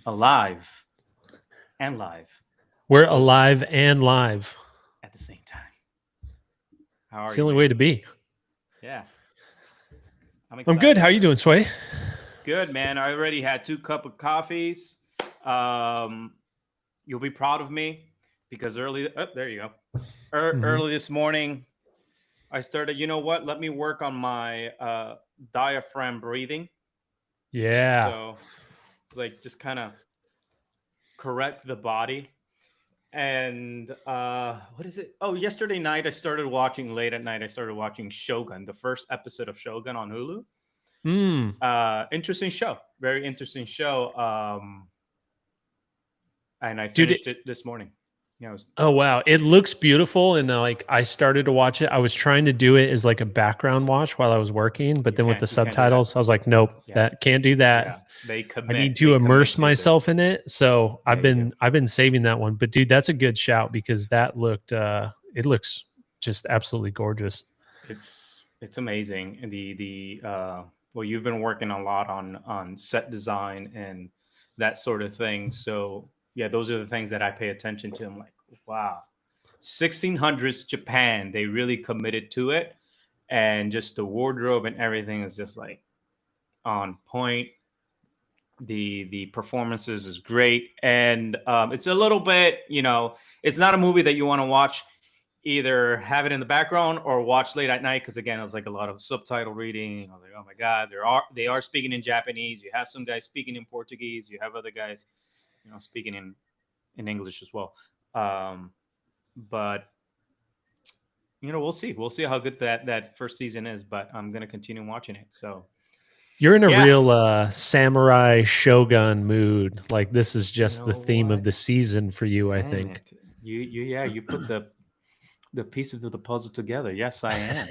alive and live We're alive and live. at the same time. How It's are the you, only man? way to be. Yeah, I'm I'm good. excited. How are you doing, Sway? Good, man. I already had 2 cups of coffees. Um, you'll be proud of me because early. Oh, there you go. Mm-hmm. Early this morning, I started. You know what? Let me work on my diaphragm breathing. Yeah. So it's like just kind of correct the body. And what is it? Oh, yesterday night I started watching late at night. I started watching Shogun, the first episode of Shogun on Hulu. Mm. Interesting show, very interesting show. And I Dude, finished it this morning. Yeah, it was, oh wow, it looks beautiful, and like I started to watch it. I was trying to do it as like a background watch while I was working, but then with the you can't do that. subtitles, I was like, nope, Yeah, that can't do that. yeah. They I need commit. to They commit immerse to the. myself in it. So Yeah, you do. I've been saving that one. But dude, that's a good shout because that looked it looks just absolutely gorgeous. It's amazing. And well, you've been working a lot on set design and that sort of thing. So yeah, those are the things that I pay attention to. I'm like, wow, 1600s Japan. They really committed to it, and just the wardrobe and everything is just like on point. The performances is great, and it's a little bit, it's not a movie that you want to watch, either have it in the background or watch late at night, because again it's like a lot of subtitle reading. Like, oh my god, they are speaking in Japanese. You have some guys speaking in Portuguese, you have other guys speaking in English as well. But we'll see how good that first season is, but I'm going to continue watching it. So You're in a yeah. real samurai shogun mood. Like this is You just the know theme of what? the season for you, I Damn think. it. You put the pieces of the puzzle together. Yes, I am.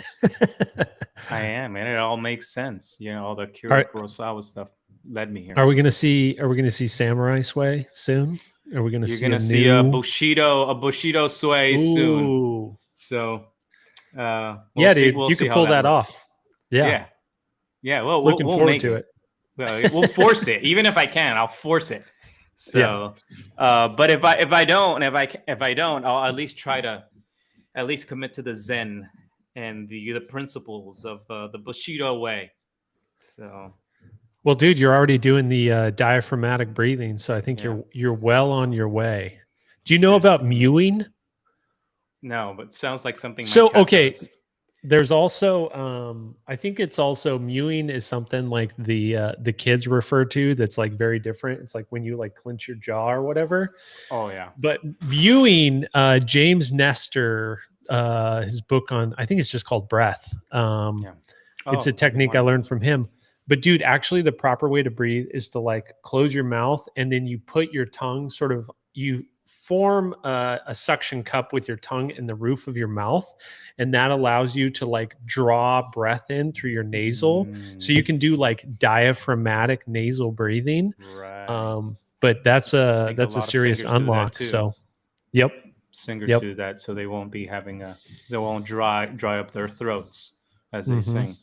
I am, and it all makes sense. All the Kira Are Kurosawa stuff led me here. are we gonna see Samurai Sway soon? Are we gonna You're see a gonna see a new Bushido sway soon. Ooh. So we'll Yeah, see. dude, We'll you see could how pull that that works. off. Yeah. Yeah, yeah. Well, we'll Looking we'll forward make to it. it. Well, we'll force it. Even if I can, I'll force it. Yeah. So, but if I don't, I'll at least try to at least commit to the Zen and the principles of the Bushido way. So Well, dude, you're already doing the diaphragmatic breathing, so I think yeah, you're well on your way. Do you know there's about mewing? no, but sounds like something my So, cat okay, does. there's also I think it's also mewing is something like the kids refer to that's like very different. It's like when you like clench your jaw or whatever. Oh yeah, But viewing James Nestor, his book on, I think it's just called Breath. yeah. It's a Oh, I didn't technique I want to. learned from him. But dude, actually, the proper way to breathe is to like close your mouth and then you put your tongue sort of, you form a suction cup with your tongue in the roof of your mouth. And that allows you to like draw breath in through your nasal. So you can do like diaphragmatic nasal breathing. Right. But that's I a think a that's a lot of serious singers do that unlock. too. So, yep, Singers yep. do that, so they won't be having they won't dry up their throats as they Hmm. sing.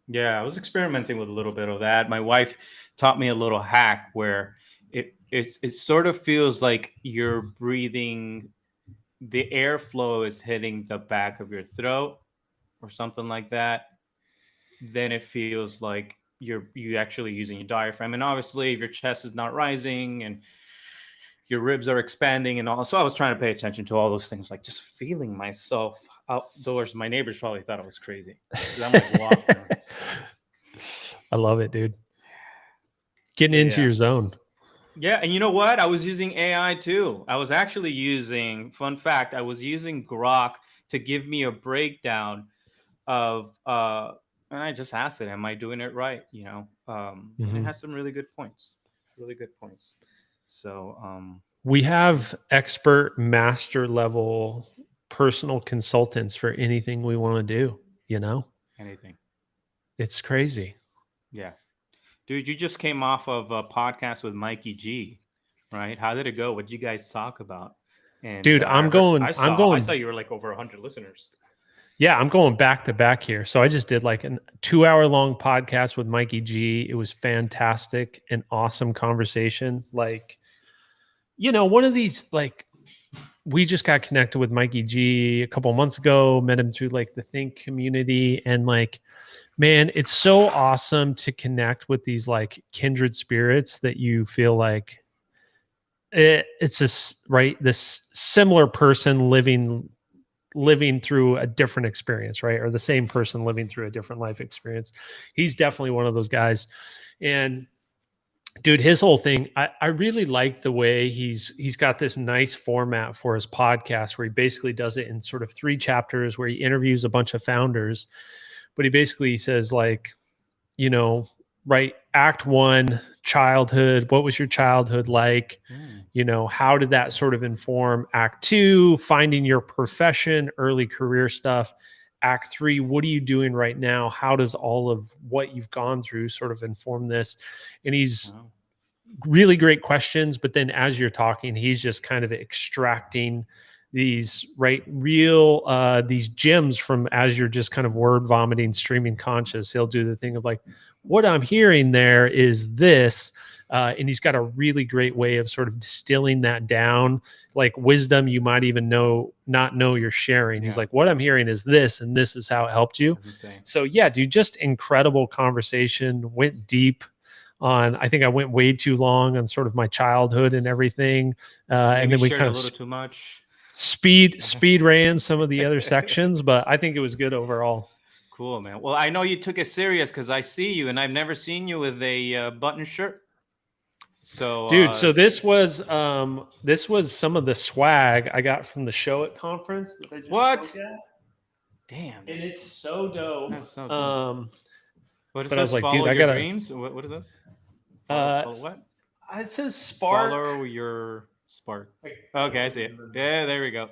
Yeah, I was experimenting with a little bit of that. My wife taught me a little hack where it sort of feels like you're breathing, the airflow is hitting the back of your throat or something like that. Then it feels like you actually using your diaphragm. And obviously, if your chest is not rising and your ribs are expanding and all. So I was trying to pay attention to all those things, like just feeling myself outdoors. My neighbors probably thought I was crazy because I'm like walking around. I love it, dude. Getting But into yeah. your zone. Yeah, and you know what? I was using AI too. I was actually using, fun fact, I was using Grok to give me a breakdown of and I just asked it, am I doing it right? And it Mhm. has some really good points. Really good points. So We yeah, have expert master level personal consultants for anything we want to do, you know? anything. It's crazy. Yeah. Dude, you just came off of a podcast with Mikey G, right? How did it go? What did you guys talk about? And Dude, I I'm heard, going I I'm saw going you were like over 100 listeners. Yeah, I'm going back to back here. So I just did like a 2 hour long podcast with Mikey G. It was fantastic, an awesome conversation. Like, one of these, like, we just got connected with Mikey G a couple months ago, met him through like the Think community. And like, man, it's so awesome to connect with these like kindred spirits that you feel like it's this, right? This similar person living through a different experience, right? Or the same person living through a different life experience. He's definitely one of those guys. And dude, his whole thing, I really like the way he's got this nice format for his podcast where he basically does it in sort of 3 chapters where he interviews a bunch of founders, but he basically says like, you know, right, act 1, childhood, what was your childhood like? How did that sort of inform act 2, finding your profession, early career stuff? Act 3, what are you doing right now? How does all of what you've gone through sort of inform this? And he's Wow. really great questions, but then as you're talking, he's just kind of extracting these these gems from, as you're just kind of word vomiting, streaming conscious. He'll do the thing of like, what I'm hearing there is this. And he's got a really great way of sort of distilling that down, like wisdom you might even not know you're sharing. He's like, what I'm hearing is this, and this is how it helped you. So yeah, dude, just incredible conversation, went deep on, I think I went way too long on sort of my childhood and everything. And then we shared kind a of little too much. speed ran some of the other sections, but I think it was good overall. Cool, man. Well, I know you took it serious because I see you, and I've never seen you with a button shirt. So, dude, so this was some of the swag I got from the show at conference that I just spoke at. Damn, And it's so dope. that's so dope. What it But I was says, like, follow dude, I your gotta. dreams. What is this? Follow what? It says spark. Follow your spark. Okay, I see it. Yeah, there we go.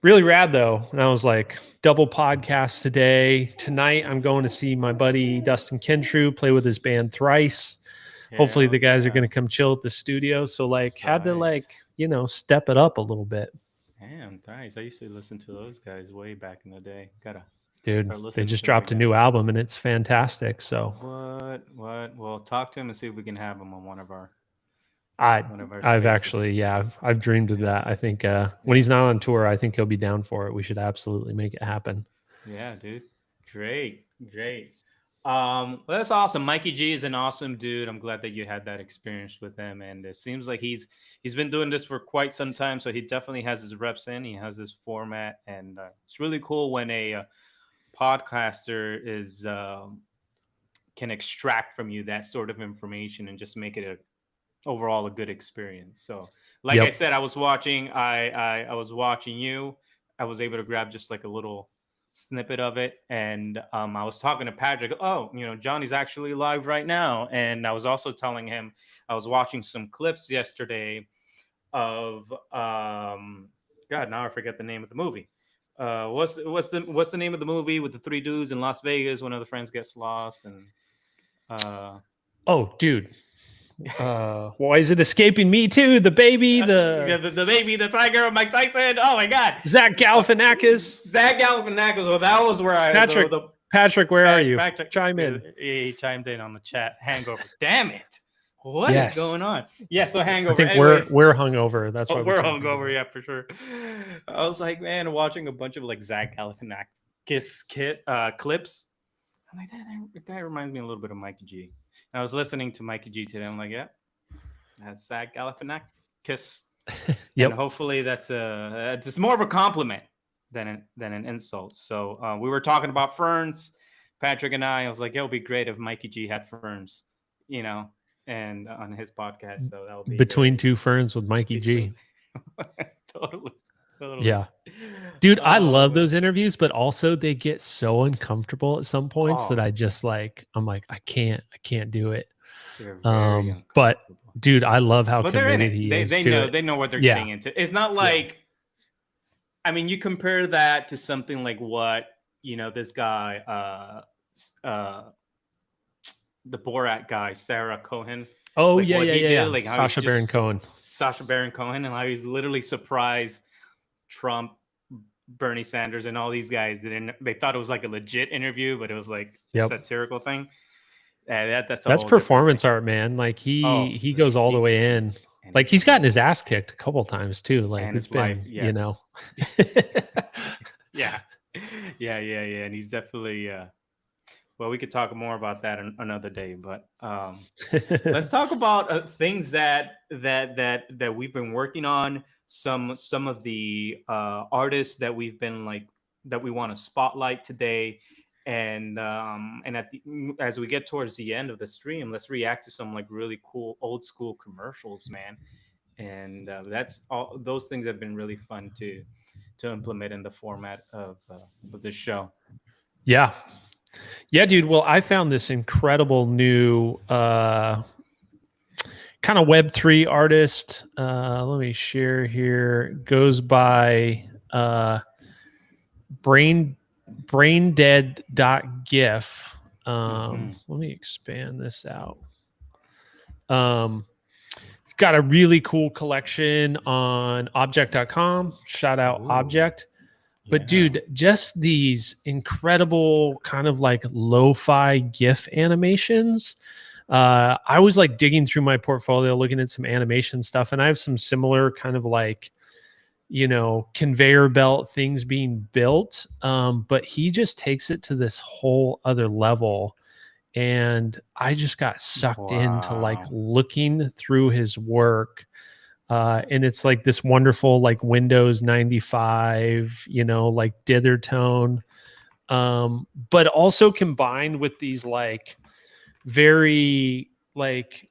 Really rad though. And I was like, double podcast today. Tonight I'm going to see my buddy Dustin Kentrew play with his band Thrice. Hopefully the guys are going to come chill at the studio. So like had to like, step it up a little bit. Damn, Thrice. I used to listen to those guys way back in the day. Dude, they just dropped a new album and it's fantastic. So what? Well, talk to him and see if we can have him on one of our I've actually, I've dreamed of that. I think when he's not on tour, I think he'll be down for it. We should absolutely make it happen. Yeah, dude. Great. Well, that's awesome. Mikey G is an awesome dude. I'm glad that you had that experience with him, and it seems like he's been doing this for quite some time. So he definitely has his reps in. He has his format, and it's really cool when a podcaster is can extract from you that sort of information and just make it overall a good experience. So, like I said, I was watching you. I was able to grab just like a little snippet of it, and I was talking to Patrick. Oh, Johnny's actually live right now, and I was also telling him I was watching some clips yesterday of God, now I forget the name of the movie. What's the name of the movie with the 3 dudes in Las Vegas? One of the friends gets lost, and oh, dude. Why is it escaping me too? The baby, the baby, the tiger, Mike Tyson. Oh my God, Zach Galifianakis. Well, that was where Patrick, where are you? Chime in. He chimed in on the chat. Hangover. Damn it! What is going on? Yeah, so Hangover. I think we're hungover. That's why we're hungover. Yeah, for sure. I was like, man, watching a bunch of like Zach Galifianakis clips. I'm like, that guy reminds me a little bit of Mikey G. And I was listening to Mikey G today. I'm like, yeah, that's Zach Galifianakis. And hopefully that's it's more of a compliment than an insult. So we were talking about ferns, Patrick and I was like, it'll be great if Mikey G had ferns, and on his podcast. So that'll be Between Two Ferns with Mikey G. Totally. Yeah. Dude, I love those interviews, but also they get so uncomfortable at some points that I just I'm like, I can't do it. But dude, I love how committed he is. They know what they're getting into. It's not like, I mean, you compare that to something like what, this guy, the Borat guy, Sarah Cohen. Oh, like yeah. Like Sacha Baron Cohen. And how he's literally surprised Trump Bernie Sanders and all these guys didn't. They thought it was like a legit interview, but it was like a Yep. satirical thing. That's a That's whole different thing. performance art, man. Like Oh, he for goes sure. all the way in. Like he's gotten his ass kicked a couple times too. Like And it's his life, been, yeah, yeah, yeah. And he's definitely. Well, we could talk more about that another day, but let's talk about things that we've been working on. Some of the artists that we've been like that we want to spotlight today, and as we get towards the end of the stream, let's react to some like really cool old school commercials, man. And that's all. Those things have been really fun to implement in the format of this show. Yeah. Yeah, dude. Well, I found this incredible new kind of Web3 artist. Let me share here. Goes by braindead.gif. Let me expand this out. It's got a really cool collection on object.com. Shout out Object. But dude, just these incredible kind of like lo-fi GIF animations. I was like digging through my portfolio, looking at some animation stuff, and I have some similar kind of like, you know, conveyor belt things being built. But he just takes it to this whole other level. And I just got sucked into like looking through his work. And it's like this wonderful like Windows 95, you know, like dither tone, but also combined with these like very like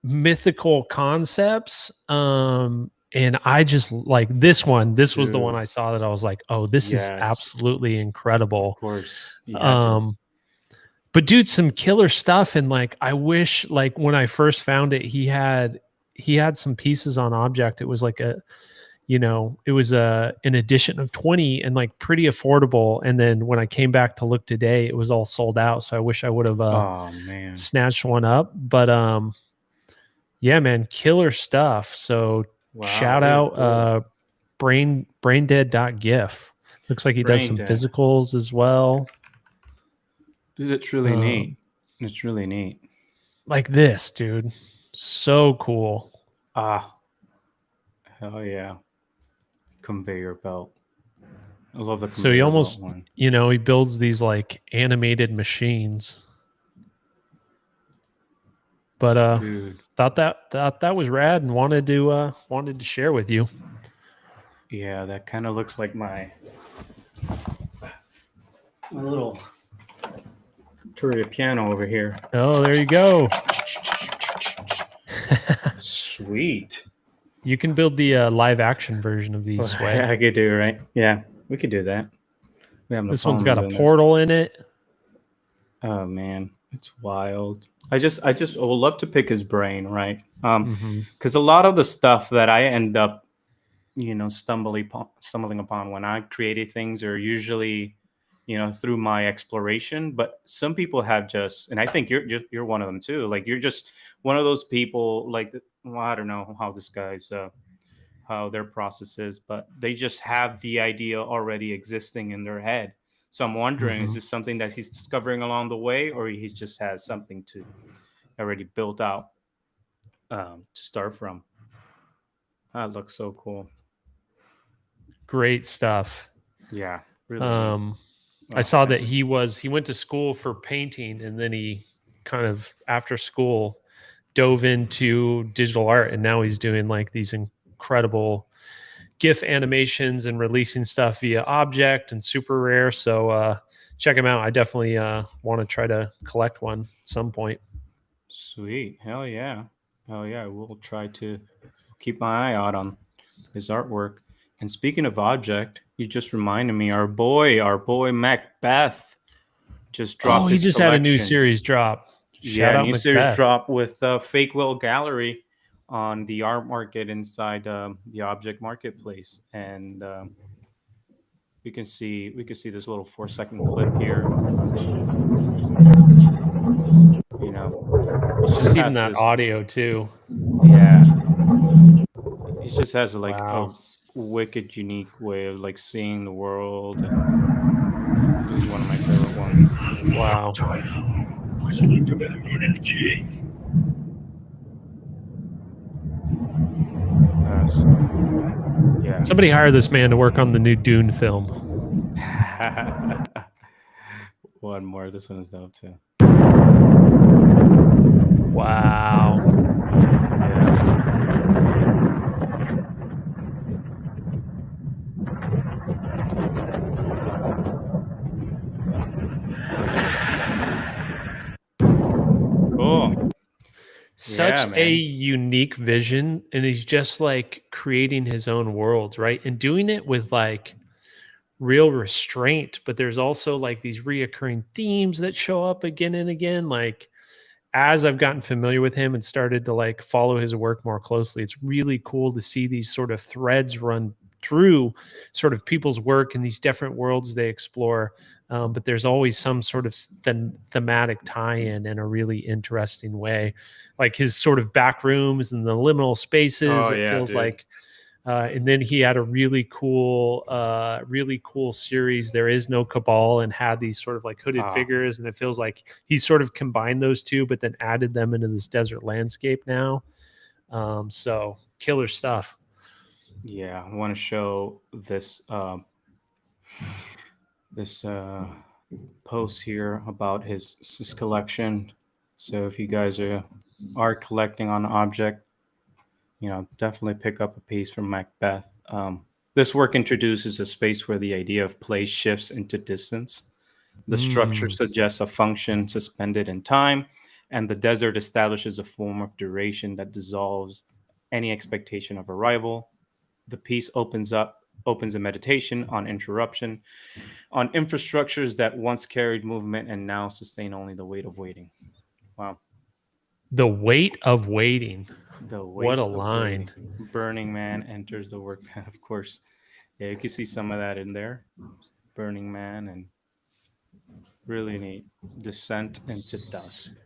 mythical concepts. And I just like this one. This was the one I saw that I was like, oh, this is absolutely incredible. Of course. But dude, some killer stuff. And like, I wish like when I first found it, he had some pieces on Object. It was like a, you know, it was an edition of 20 and like pretty affordable. And then when I came back to look today, it was all sold out. So I wish I would have snatched one up. But yeah, man, killer stuff. So shout out braindead.gif. Looks like he does some physicals as well. Dude, it's really neat. It's really neat. Like this, dude. So cool. Hell yeah. Conveyor belt. I love the conveyor so he almost belt one. You know, he builds these like animated machines. But dude, thought that was rad and wanted to share with you. Yeah, that kind of looks like my little Turia piano over here. Oh, there you go. Sweet. You can build the live action version of these. I could do, right? Yeah, we could do that. This one's got a portal in it. Oh man, it's wild. I would love to pick his brain, right? Because a lot of the stuff that I end up, you know, stumbling upon when I created things are usually, you know, through my exploration. But some people have just, and I think you're one of them too. Like you're just one of those people. Like, well, I don't know how this guy's how their process is, but they just have the idea already existing in their head. So I'm wondering, is this something that he's discovering along the way, or he just has something to already built out to start from? That looks so cool. Great stuff. Yeah, really. I saw that he went to school for painting, and then he kind of after school dove into digital art, and now he's doing like these incredible GIF animations and releasing stuff via Object and Super Rare. So check him out. I definitely want to try to collect one at some point. Sweet. Hell yeah. We'll try to keep my eye out on his artwork. And speaking of Object, you just reminded me, our boy Macbeth just dropped. Oh, he just had a new series drop. Shout out new Macbeth. Series drop with Fake Will Gallery on the art market inside the Object Marketplace, and we can see this little 4-second clip here. You know, just even that audio too. Yeah, he just has like a wicked unique way of like seeing the world, and this is one of my favorite ones. Wow. So yeah. Somebody hire this man to work on the new Dune film. One more. This one is dope too. Wow. Cool. Such Yeah, a man. unique vision, and he's just like creating his own worlds, right? And doing it with like real restraint, but there's also like these reoccurring themes that show up again and again. Like as I've gotten familiar with him and started to like follow his work more closely, it's really cool to see these sort of threads run through sort of people's work and these different worlds they explore. But there's always some sort of thematic tie-in in a really interesting way, like his sort of back rooms and the liminal spaces. Oh It yeah, feels dude. like and then he had a really cool series. There is no Cabal, and had these sort of like hooded Ah, figures, and it feels like he sort of combined those two, but then added them into this desert landscape now. So killer stuff. yeah. I want to show this this post here about his collection. So if you guys are collecting on an object, definitely pick up a piece from Macbeth. This work introduces a space where the idea of place shifts into distance. The structure Mm, suggests a function suspended in time, and the desert establishes a form of duration that dissolves any expectation of arrival. The piece opens a meditation on interruption, on infrastructures that once carried movement and now sustain only the weight of waiting. Wow. the weight of waiting. The What weight a of waiting. line. Burning Man enters the work. Of course. Yeah, you can see some of that in there. Burning Man, and really neat. Descent into dust.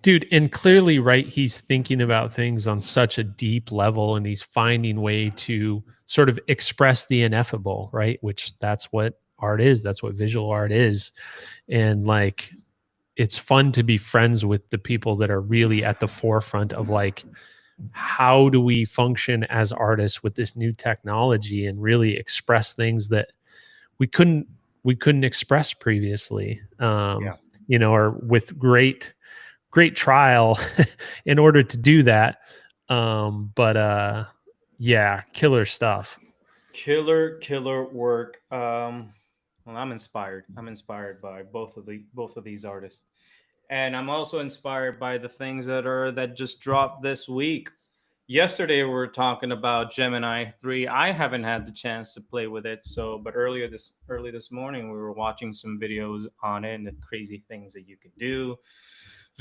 Dude, and clearly, right, he's thinking about things on such a deep level, and he's finding way to sort of express the ineffable, right? Which that's what art is. That's what visual art is. And like it's fun to be friends with the people that are really at the forefront of like how do we function as artists with this new technology and really express things that we couldn't we couldn't express previously. Yeah. Or with great trial in order to do that. But yeah, killer stuff. Killer work. Well, I'm inspired. I'm inspired by both of these artists. And I'm also inspired by the things that just dropped this week. Yesterday we were talking about Gemini 3. I haven't had the chance to play with it, but early this morning we were watching some videos on it and the crazy things that you can do.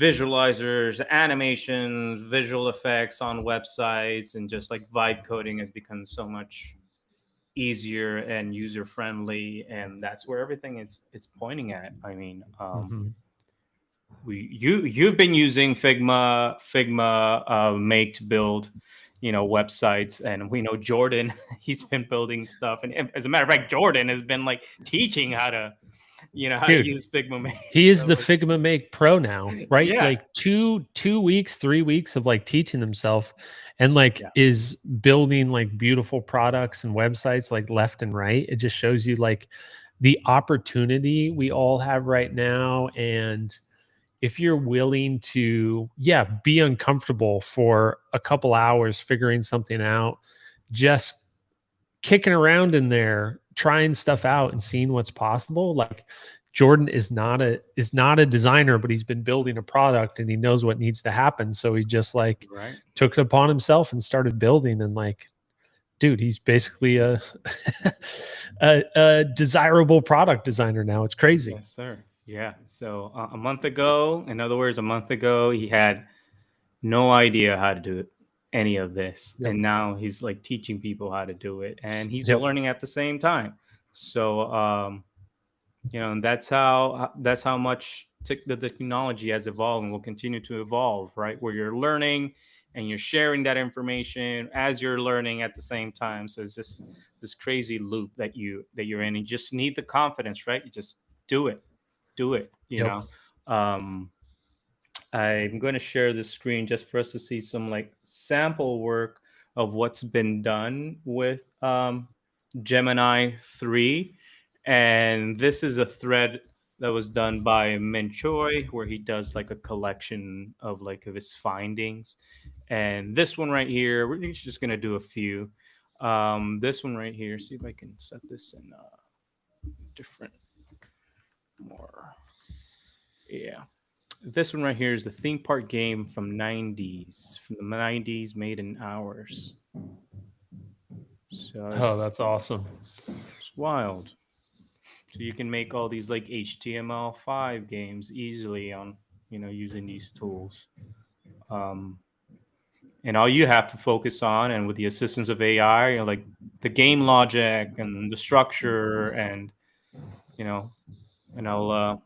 Visualizers, animations, visual effects on websites, and just like vibe coding has become so much easier and user friendly, and that's where everything is it's pointing at. I mean, Mm-hmm. you've been using Figma Make to build, websites, and we know Jordan he's been building stuff, and as a matter of fact, Jordan has been like teaching how to Dude, use Figma Make. he is So the like, Figma Make Pro now, right? yeah, Like two weeks, 3 weeks of like teaching himself, and like yeah, is building like beautiful products and websites like left and right. It just shows you like the opportunity we all have right now. And if you're willing to, yeah, be uncomfortable for a couple hours figuring something out, just kicking around in there, trying stuff out and seeing what's possible. Like Jordan is not a designer, but he's been building a product and he knows what needs to happen. So he just like right. took it upon himself and started building. And like, dude, he's basically a a desirable product designer now. It's crazy. Yes, sir. Yeah. So a month ago, in other words, a month ago, he had no idea how to do any of this, Yep. and now he's like teaching people how to do it, and he's Yep. learning at the same time. So and that's how much the technology has evolved and will continue to evolve, right? Where you're learning and you're sharing that information as you're learning at the same time. So it's just this crazy loop that you're in. You just need the confidence, right? You just do it, do it. You Yep. know, um, I'm going to share this screen just for us to see some like sample work of what's been done with Gemini 3. And this is a thread that was done by Min Choi, where he does like a collection of like of his findings. And this one right here, we're just going to do a few. This one right here, see if I can set this in different, more. Yeah. This one right here is the theme park game from the 90s, made in hours. So Oh, that's awesome. it's wild. So you can make all these like HTML5 games easily on, using these tools. Um, and all you have to focus on, and with the assistance of AI, like the game logic and the structure, and you know, and I'll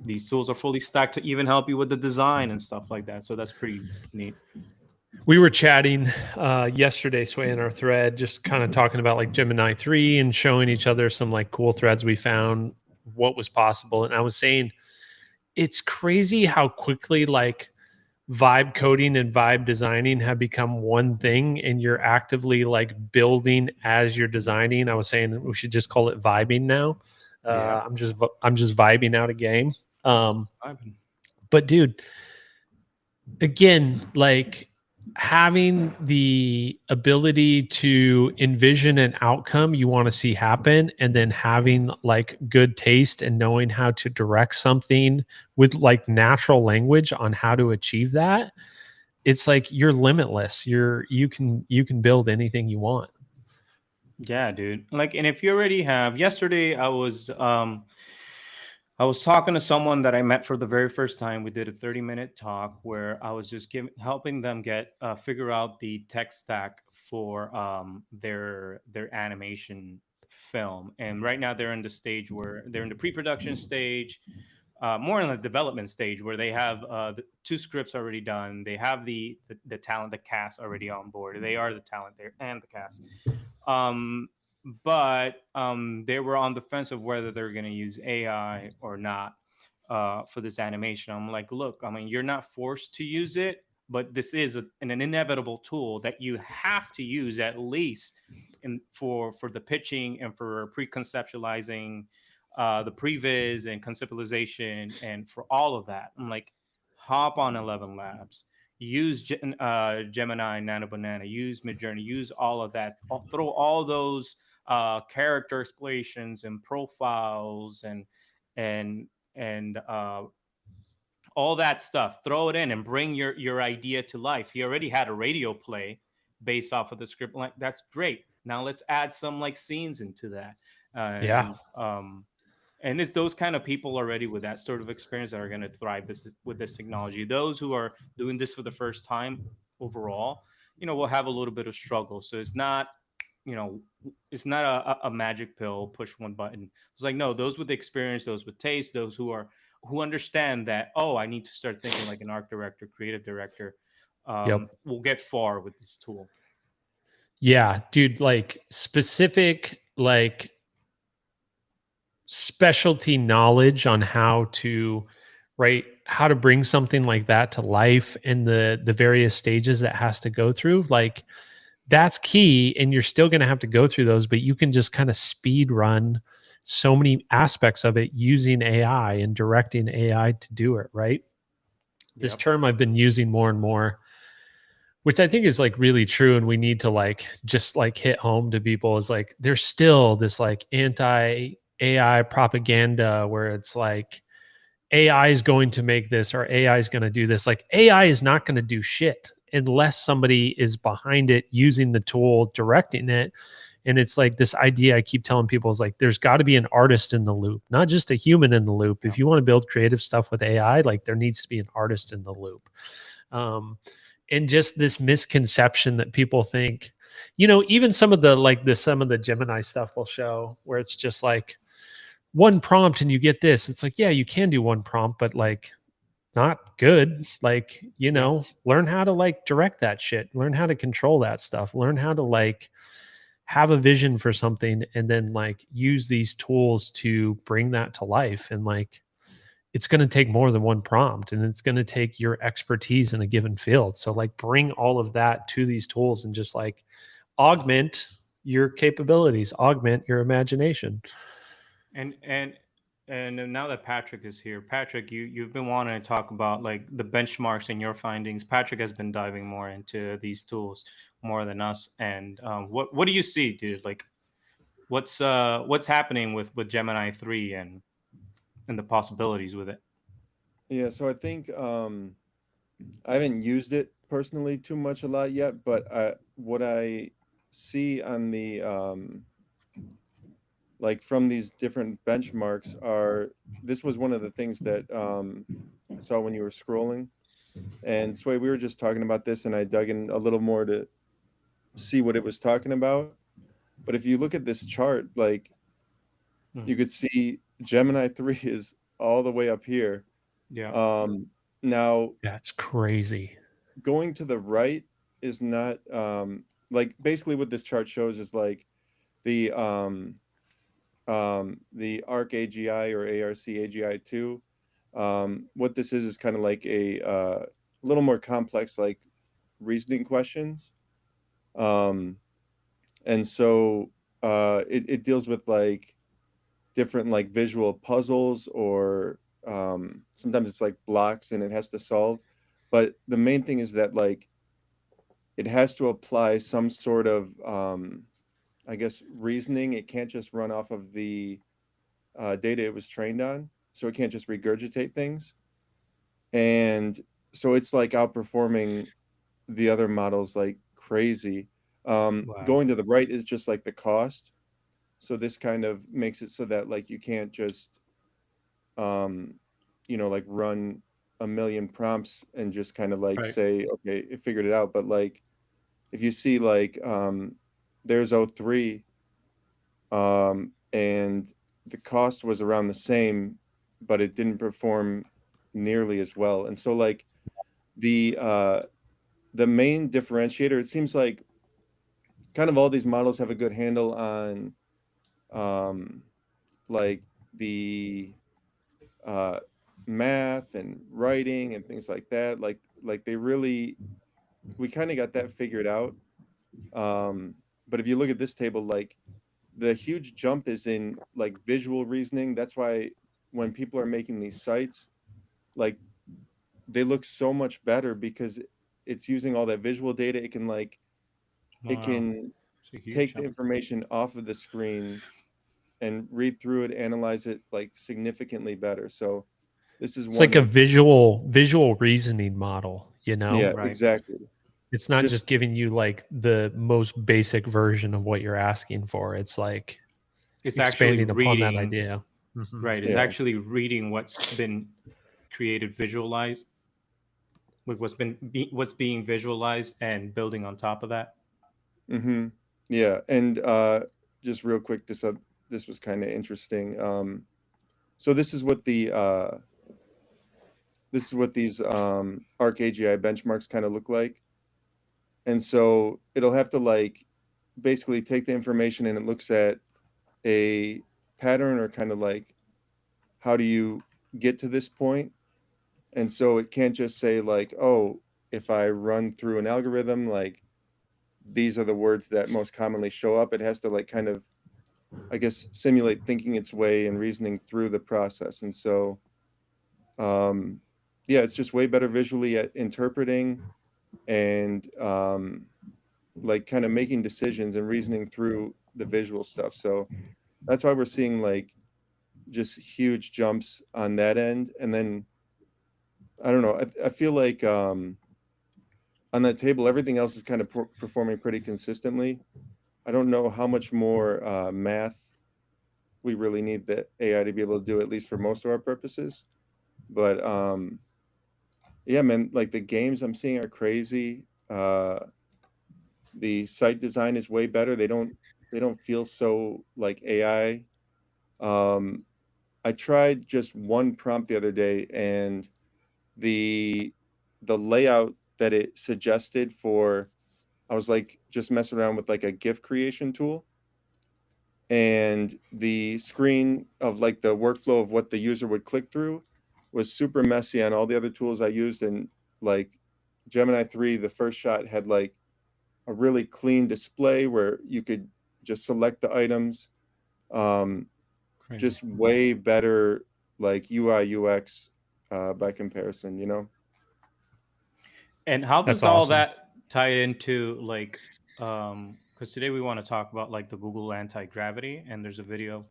these tools are fully stacked to even help you with the design and stuff like that. So that's pretty neat. We were chatting yesterday, Sway, in our thread, just kind of talking about like Gemini 3 and showing each other some like cool threads we found, what was possible. And I was saying, it's crazy how quickly like vibe coding and vibe designing have become one thing, and you're actively like building as you're designing. I was saying we should just call it vibing now. Yeah. I'm just vibing out a game. Vibing. But dude, again, like having the ability to envision an outcome you want to see happen, and then having like good taste and knowing how to direct something with like natural language on how to achieve that, it's like you're limitless. You can build anything you want. Yeah, dude. Like, and if you already have, yesterday I was talking to someone that I met for the very first time. We did a 30-minute talk where I was just helping them get figure out the tech stack for their animation film. And right now they're in the stage where they're in the pre-production stage, more in the development stage, where they have the two scripts already done. They have the talent, the cast already on board. They are the talent there and the cast. Um, but they were on the fence of whether they're going to use AI or not for this animation. I'm like, look, I mean, you're not forced to use it, but this is an inevitable tool that you have to use at least for the pitching and for pre-conceptualizing the previs and conceptualization and for all of that. I'm like, hop on 11 Labs, use Gemini, Nano Banana, use Midjourney, use all of that. Throw all those character explanations and profiles and and all that stuff. Throw it in and bring your idea to life. He already had a radio play based off of the script. Like, that's great. Now let's add some like scenes into that. Yeah. And it's those kind of people already with that sort of experience that are going to thrive with this technology. Those who are doing this for the first time overall, will have a little bit of struggle. So it's not, you know, it's not a magic pill, push one button. It's like, no, those with experience, those with taste, those who understand that, oh, I need to start thinking like an art director, creative director, Yep. will get far with this tool. Yeah, dude, like specific like specialty knowledge on how to how to bring something like that to life and the various stages that has to go through, like that's key. And you're still going to have to go through those, but you can just kind of speed run so many aspects of it using AI and directing AI to do it, right? This Yep. term I've been using more and more, which I think is like really true, and we need to like just like hit home to people, is like there's still this like anti AI propaganda where it's like AI is going to make this or AI is going to do this. Like AI is not going to do shit unless somebody is behind it using the tool, directing it. And it's like this idea I keep telling people is like there's got to be an artist in the loop, not just a human in the loop. Yeah. If you want to build creative stuff with AI, like there needs to be an artist in the loop. And just this misconception that people think, even some of the Gemini stuff will show where it's just like, one prompt and you get this. It's like, yeah, you can do one prompt, but like not good. Like, Yeah. learn how to like direct that shit, learn how to control that stuff, learn how to like have a vision for something and then like use these tools to bring that to life. And like, it's going to take more than one prompt and it's going to take your expertise in a given field. So like bring all of that to these tools and just like augment your capabilities, augment your imagination. And now that Patrick is here, Patrick, you've been wanting to talk about like the benchmarks and your findings. Patrick has been diving more into these tools more than us. And what do you see, dude? Like what's happening with Gemini 3 and the possibilities with it? Yeah, so I think I haven't used it personally too much a lot yet, but what I see on the like from these different benchmarks are this was one of the things that I saw when you were scrolling. And Sway, we were just talking about this, and I dug in a little more to see what it was talking about. But if you look at this chart, like Hmm. you could see Gemini 3 is all the way up here. Yeah. Now That's crazy. going to the right is not like basically what this chart shows is like the the ARC AGI or ARC AGI 2. What this is kind of like a little more complex like reasoning questions. Um, and so it deals with like different like visual puzzles or sometimes it's like blocks and it has to solve. But the main thing is that like it has to apply some sort of I guess reasoning. It can't just run off of the data it was trained on, so it can't just regurgitate things. And so it's like outperforming the other models like crazy. Wow. Going to the right is just like the cost. So this kind of makes it so that like you can't just um, like run a million prompts and just kind of like Right. say, okay, it figured it out. But like if you see like there's O3 and the cost was around the same, but it didn't perform nearly as well. And so like the uh the main differentiator, it seems like kind of all these models have a good handle on um like the uh math and writing and things like that. Like they really we kind of got that figured out. But if you look at this table, like the huge jump is in like visual reasoning. That's why when people are making these sites, like they look so much better because it's using all that visual data. It can like it Wow. can It's a huge take the jump. information off of the screen and read through it, analyze it like significantly better. So this is It's one like a of visual reasoning model, yeah, Right. exactly. It's not Just just giving you like the most basic version of what you're asking for. It's like It's actually expanding upon that reading, idea. Mhm. right. It's yeah. actually reading what's been created, visualized, with what's being visualized and building on top of that. Mm-hmm. Yeah. And just real quick, this was kind of interesting. So this is what these ARC AGI benchmarks kind of look like. And so it'll have to like basically take the information and it looks at a pattern or kind of like how do you get to this point? And so it can't just say like, oh, if I run through an algorithm, like these are the words that most commonly show up. It has to like kind of, I guess, simulate thinking its way and reasoning through the process. And so, um, yeah, it's just way better visually at interpreting and like kind of making decisions and reasoning through the visual stuff. So that's why we're seeing like just huge jumps on that end. And then I don't know, I feel like on that table, everything else is kind of performing pretty consistently. I don't know how much more math we really need the AI to be able to do, at least for most of our purposes. But yeah, man, like the games I'm seeing are crazy. The site design is way better. They don't feel so like AI. Um, I tried just one prompt the other day, and the layout that it suggested for, I was like just messing around with like a GIF creation tool, and the screen of like the workflow of what the user would click through was super messy on all the other tools I used. And like Gemini 3, the first shot had like a really clean display where you could just select the items. Um, Crazy. just way better like UI UX by comparison, And how That's does all awesome. that tie into like because today we want to talk about like the Google anti-gravity, and there's a video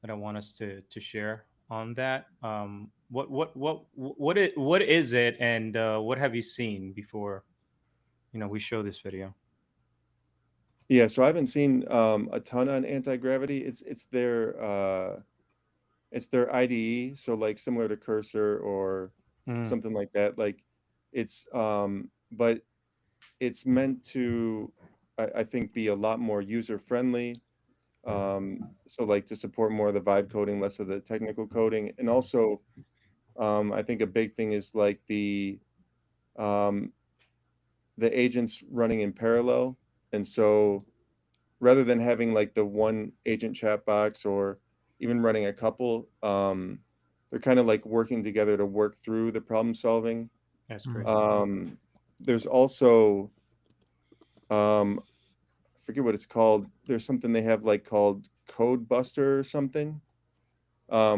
that I want us to share on that. What is it, and what have you seen before we show this video? Yeah, so I haven't seen a ton on anti-gravity. It's their IDE, so like similar to Cursor or Mm, something like that. Like but it's meant to, I think, be a lot more user friendly. So like to support more of the vibe coding, less of the technical coding. And also, I think a big thing is like um, the agents running in parallel. And so rather than having like the one agent chat box or even running a couple, they're kind of like working together to work through the problem solving. that's Mm. crazy. There's also, I forget what it's called. There's something they have like called Code Buster or something,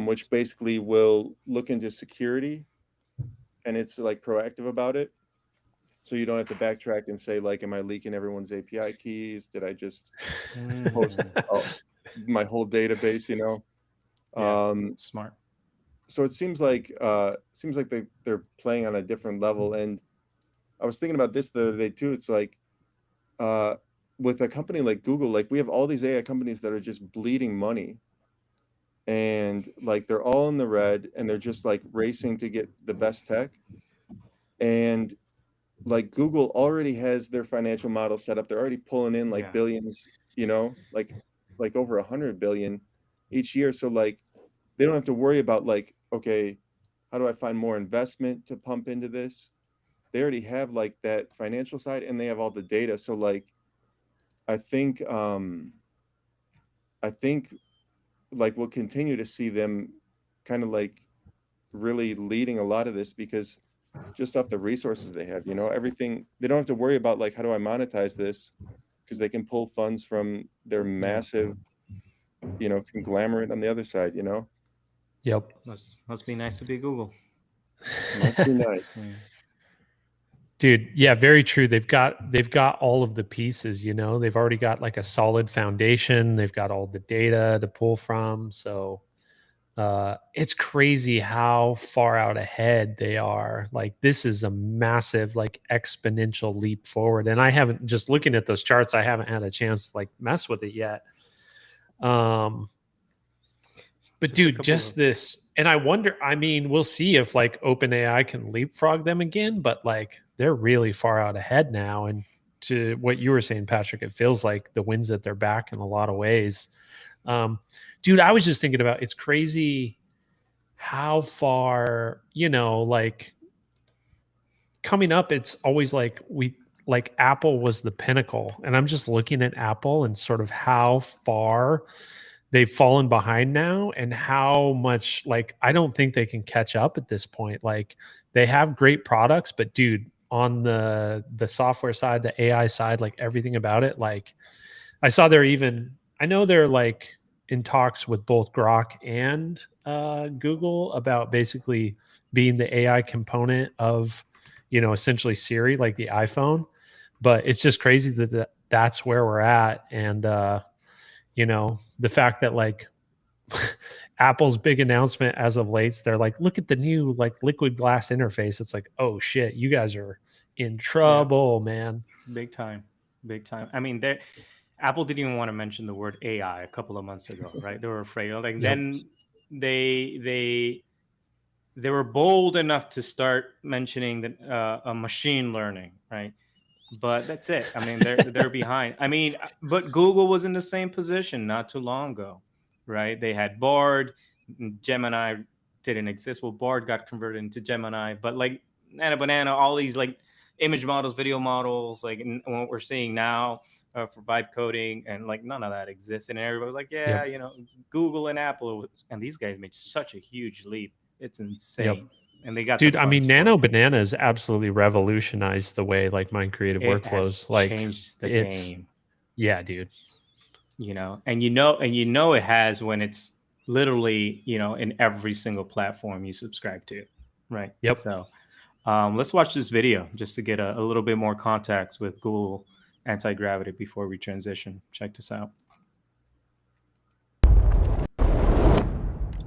which basically will look into security, and it's like proactive about it. So you don't have to backtrack and say like, am I leaking everyone's API keys? Did I just post Mm, my whole database, yeah, Um, smart. so it seems like they're playing on a different level. And I was thinking about this the other day too. It's like uh, with a company like Google, like we have all these AI companies that are just bleeding money, and like they're all in the red, and they're just like racing to get the best tech. And like Google already has their financial model set up. They're already pulling in like Yeah, billions, like over 100 billion each year. So like they don't have to worry about like, okay, how do I find more investment to pump into this? They already have like that financial side, and they have all the data. So like I think I think like we'll continue to see them kind of like really leading a lot of this, because just off the resources they have, everything, they don't have to worry about like, how do I monetize this? Because they can pull funds from their yeah. massive, conglomerate on the other side. Yep. Must be nice to be Google. Must be nice. Yeah. Dude, yeah, very true. They've got all of the pieces, They've already got like a solid foundation. They've got all the data to pull from. So it's crazy how far out ahead they are. Like this is a massive, like exponential leap forward. And I haven't, just looking at those charts, I haven't had a chance to like mess with it yet. But Just a dude, couple just of this, and I wonder, I mean, we'll see if like OpenAI can leapfrog them again, but like they're really far out ahead now. And to what you were saying, Patrick, it feels like the wind's at their back in a lot of ways. Um, Dude, I was just thinking about, it's crazy how far, like coming up, it's always like like Apple was the pinnacle. And I'm just looking at Apple and sort of how far they've fallen behind now, and how much, like, I don't think they can catch up at this point. Like they have great products, but dude, on the software side, the AI side, like everything about it, like I know they're like in talks with both Grok and Google about basically being the AI component of, essentially Siri, like the iPhone. But it's just crazy that's where we're at. And the fact that like Apple's big announcement as of late, they're like, look at the new like liquid glass interface. It's like, oh shit, you guys are in yeah, trouble, man. big time, big time. I mean, they Apple didn't even want to mention the word AI a couple of months ago, right? They were afraid. Like Yep. then they they they were bold enough to start mentioning that a machine learning, right? But that's it. I mean, they're behind. I mean, but Google was in the same position not too long ago, right? They had Bard, Gemini didn't exist. Well, Bard got converted into Gemini, but like Nano Banana, all these like image models, video models, like what we're seeing now for vibe coding, and like none of that existed. And everybody was like, yeah, Yep. you know, Google and Apple, and these guys made such a huge leap. It's insane. Yep. And they got Dude, the I mean, funds for Nano it. Banana has absolutely revolutionized the way like mind creative It has workflows. Like changed the it's game. yeah, dude. You know, and you know it has when it's literally, you know, in every single platform you subscribe to, right? Yep. So let's watch this video just to get a little bit more context with Google Antigravity before we transition. Check this out.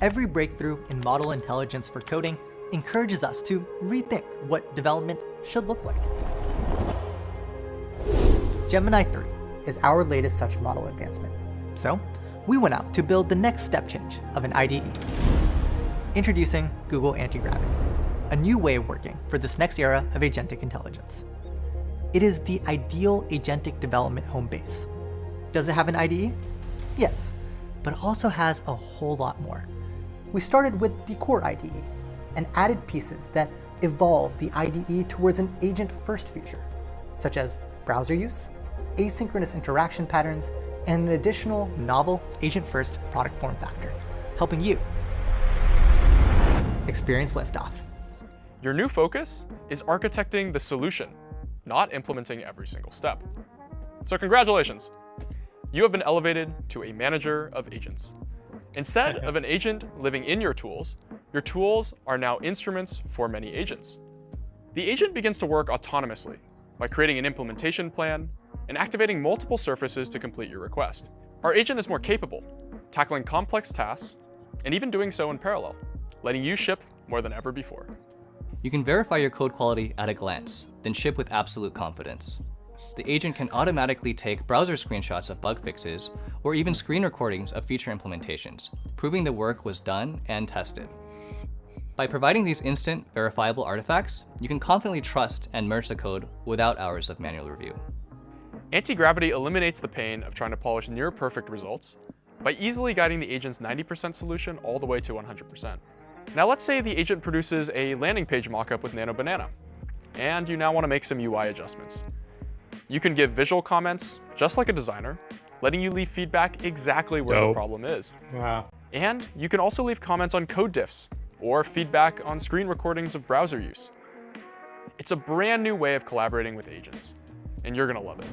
Every breakthrough in model intelligence for coding encourages us to rethink what development should look like. Gemini 3 is our latest such model advancement. So, we went out to build the next step change of an IDE. Introducing Google Antigravity, a new way of working for this next era of agentic intelligence. It is the ideal agentic development home base. Does it have an IDE? Yes, but it also has a whole lot more. We started with the core IDE and added pieces that evolve the IDE towards an agent-first future, such as browser use, asynchronous interaction patterns, and an additional novel agent-first product form factor, helping you experience liftoff. Your new focus is architecting the solution, not implementing every single step. So congratulations, you have been elevated to a manager of agents. Instead of an agent living in your tools are now instruments for many agents. The agent begins to work autonomously by creating an implementation plan and activating multiple surfaces to complete your request. Our agent is more capable, tackling complex tasks, and even doing so in parallel, letting you ship more than ever before. You can verify your code quality at a glance, then ship with absolute confidence. The agent can automatically take browser screenshots of bug fixes, or even screen recordings of feature implementations, proving the work was done and tested. By providing these instant, verifiable artifacts, you can confidently trust and merge the code without hours of manual review. Antigravity eliminates the pain of trying to polish near-perfect results by easily guiding the agent's 90% solution all the way to 100%. Now let's say the agent produces a landing page mockup with Nano Banana, and you now want to make some UI adjustments. You can give visual comments just like a designer, letting you leave feedback exactly where the problem is. Wow. And you can also leave comments on code diffs or feedback on screen recordings of browser use. It's a brand new way of collaborating with agents, and you're gonna love it.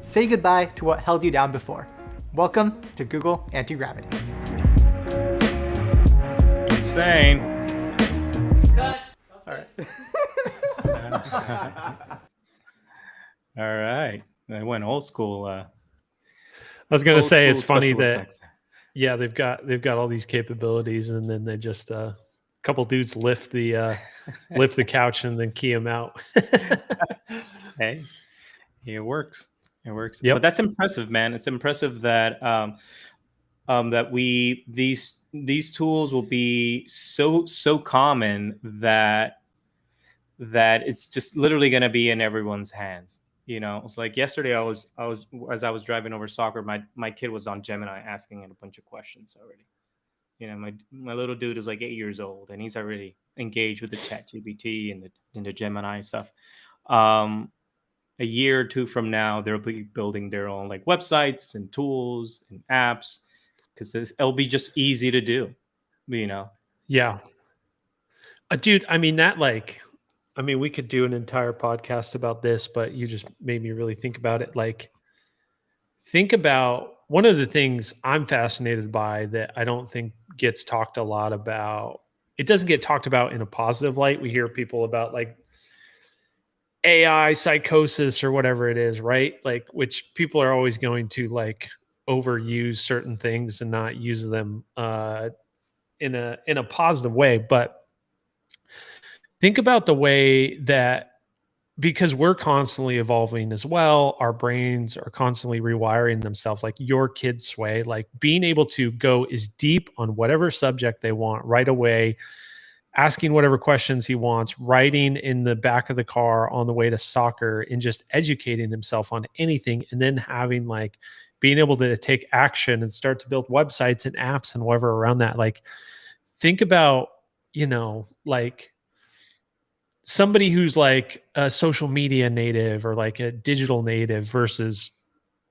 Say goodbye to what held you down before. Welcome to Google Antigravity. Insane. Cut. All right. I went old school. I was gonna say it's funny special that effects. yeah, they've got all these capabilities, and then they just a couple dudes lift the couch and then key them out. Hey, it works. It works. Yep. But that's impressive, man. It's impressive that that these tools will be so common that it's just literally going to be in everyone's hands. You know, it's like yesterday I was as I was driving over soccer, my kid was on Gemini asking it a bunch of questions already. You know, my little dude is like 8 years old and he's already engaged with the ChatGPT and the Gemini stuff. A year or two from now, they'll be building their own like websites and tools and apps because it'll be just easy to do, you know? Yeah. Dude, I mean, we could do an entire podcast about this, but you just made me really think about it. Like, think about one of the things I'm fascinated by that I don't think gets talked a lot about. It doesn't get talked about in a positive light. We hear people about like AI psychosis or whatever it is, right? Like, which people are always going to like overuse certain things and not use them in a positive way. But think about the way that, because we're constantly evolving as well, our brains are constantly rewiring themselves, like your kid Sway, like being able to go as deep on whatever subject they want right away, asking whatever questions he wants, riding in the back of the car on the way to soccer and just educating himself on anything, and then having like being able to take action and start to build websites and apps and whatever around that. Like, think about, like somebody who's like a social media native or like a digital native versus,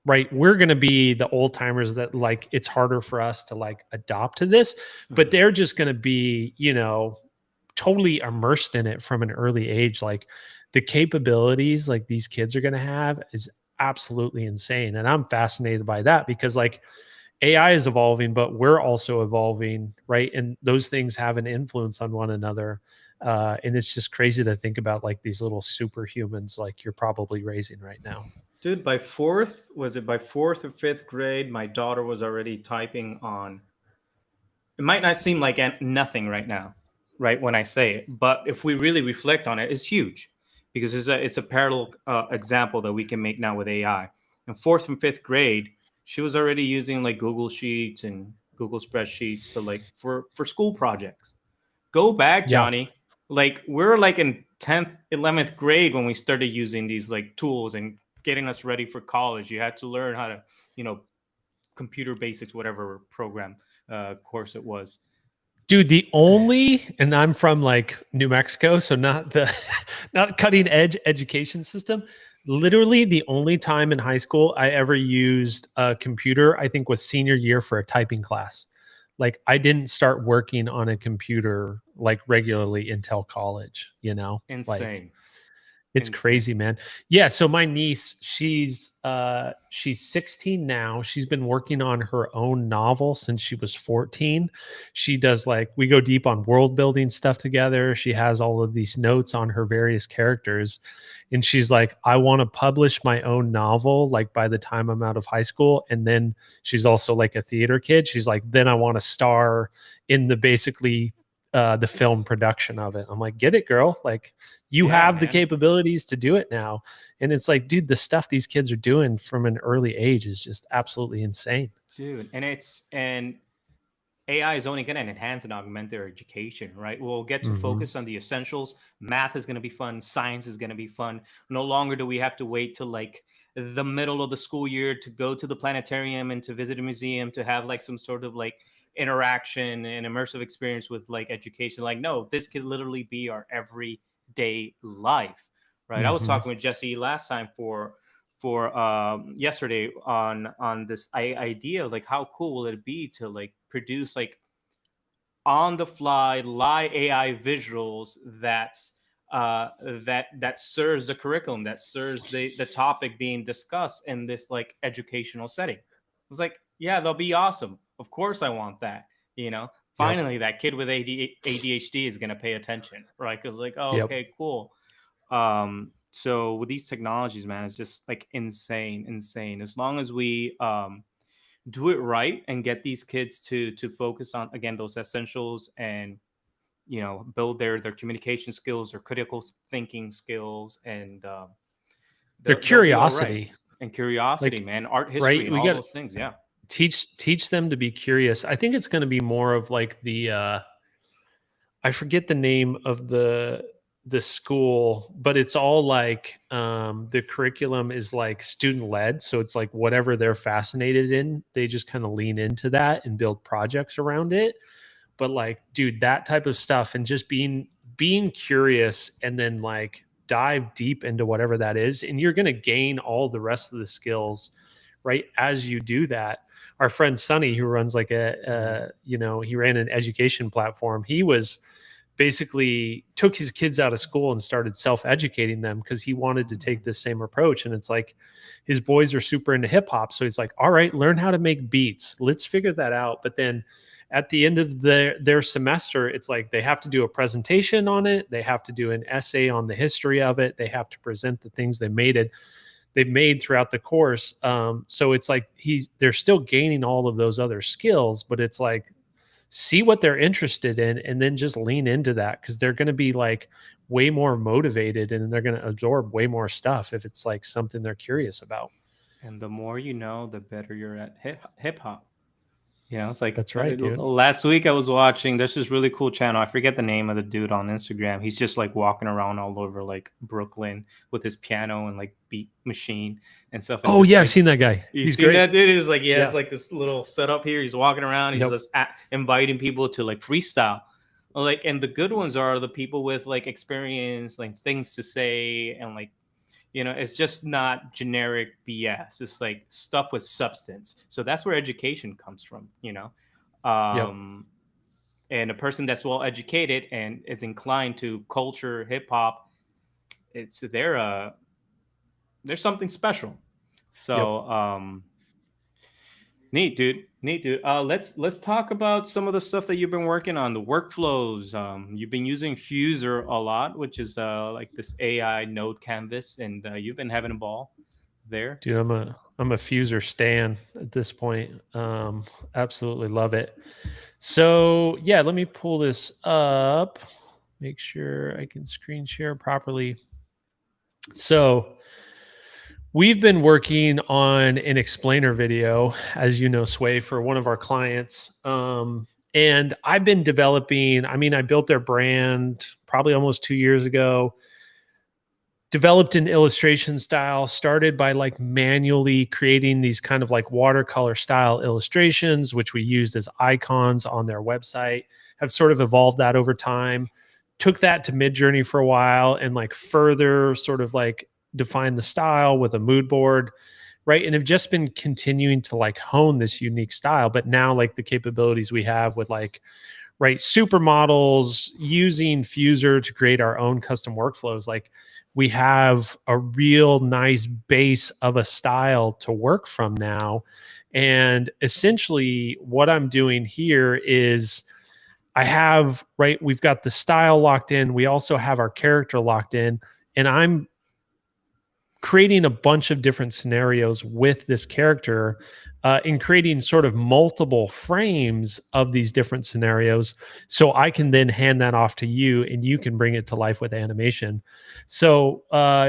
right, we're going to be the old timers that like it's harder for us to like adopt to this, but they're just going to be, totally immersed in it from an early age. Like the capabilities like these kids are going to have is absolutely insane. And I'm fascinated by that because like AI is evolving, but we're also evolving, right? And those things have an influence on one another. And it's just crazy to think about like these little superhumans like you're probably raising right now. Dude, by fourth or fifth grade, my daughter was already typing on. It might not seem like nothing right now, right? When I say it, but if we really reflect on it, it's huge because it's a parallel example that we can make now with AI. In fourth and fifth grade, she was already using like Google Sheets and Google spreadsheets to like for school projects. Go back, Yeah. Johnny. Like we're like in 10th, 11th grade when we started using these like tools and getting us ready for college. You had to learn how to, computer basics, whatever program course it was. Dude, and I'm from like New Mexico, so not the not cutting edge education system. Literally the only time in high school I ever used a computer, I think was senior year for a typing class. Like I didn't start working on a computer like regularly until college, Insane. Like it's crazy, man. Yeah. So my niece, she's 16 now. She's been working on her own novel since she was 14. She does like, we go deep on world building stuff together. She has all of these notes on her various characters. And she's like, I want to publish my own novel, like by the time I'm out of high school. And then she's also like a theater kid. She's like, then I want to star in the basically the film production of it. I'm like, get it, girl. Like you have the capabilities to do it now. And it's like, dude, the stuff these kids are doing from an early age is just absolutely insane. Dude, and AI is only going to enhance and augment their education, right? We'll get to focus on the essentials. Math is going to be fun. Science is going to be fun. No longer do we have to wait till like the middle of the school year to go to the planetarium and to visit a museum to have like some sort of like interaction and immersive experience with like education. Like, no, this could literally be our everyday life, right? I was talking with Jesse last time for yesterday on this idea of like how cool will it be to like produce like on the fly live AI visuals that serves the curriculum, that serves the topic being discussed in this like educational setting. I was like, yeah, they'll be awesome. Of course I want that. Finally that kid with ADHD is going to pay attention, right? Because like, oh, okay, cool. So with these technologies, man, it's just like insane. As long as we do it right and get these kids to focus on again those essentials and build their communication skills, their critical thinking skills, and their curiosity right. And curiosity, like, man, art history, right? And all those things. Yeah, teach them to be curious. I think it's going to be more of like the I forget the name of the school, but it's all like the curriculum is like student led, so it's like whatever they're fascinated in, they just kind of lean into that and build projects around it. But like, dude, that type of stuff and just being curious and then like dive deep into whatever that is, and you're going to gain all the rest of the skills right as you do that. Our friend Sonny, who runs like he ran an education platform, he was basically took his kids out of school and started self-educating them because he wanted to take this same approach. And it's like his boys are super into hip hop. So he's like, all right, learn how to make beats. Let's figure that out. But then at the end of their semester, it's like they have to do a presentation on it. They have to do an essay on the history of it. They have to present the things they've made throughout the course. So it's like they're still gaining all of those other skills, but it's like, see what they're interested in and then just lean into that, because they're going to be like way more motivated and they're going to absorb way more stuff if it's like something they're curious about. And the more you know, the better you're at hip hop. Yeah, it's like That's right, dude. last week I was watching. There's this really cool channel. I forget the name of the dude on Instagram. He's just like walking around all over like Brooklyn with his piano and like beat machine and stuff. And Oh just yeah, I've like seen that guy. you He's seen great. that dude? Is like he has Yeah. like this little setup here. He's walking around. He's Yep. just inviting people to like freestyle. Like, and the good ones are the people with like experience, like things to say, and like it's just not generic BS. It's like stuff with substance. So that's where education comes from. Yep. And a person that's well educated and is inclined to culture, hip hop, there's something special. So neat, dude. Let's talk about some of the stuff that you've been working on, the workflows. You've been using Fuser a lot, which is like this AI node canvas, and you've been having a ball there. Dude, I'm a Fuser stan at this point. Absolutely love it. So yeah, let me pull this up. Make sure I can screen share properly. So we've been working on an explainer video, as you know, Sway, for one of our clients. And I've been developing, I built their brand probably almost 2 years ago, developed an illustration style, started by like manually creating these kind of like watercolor style illustrations, which we used as icons on their website, have sort of evolved that over time, took that to Midjourney for a while and like further sort of like define the style with a mood board, right? And have just been continuing to like hone this unique style. But now like the capabilities we have with like, right, supermodels, using Fuser to create our own custom workflows, like we have a real nice base of a style to work from now. And essentially what I'm doing here is we've got the style locked in. We also have our character locked in, and I'm creating a bunch of different scenarios with this character, in creating sort of multiple frames of these different scenarios. So I can then hand that off to you and you can bring it to life with animation. So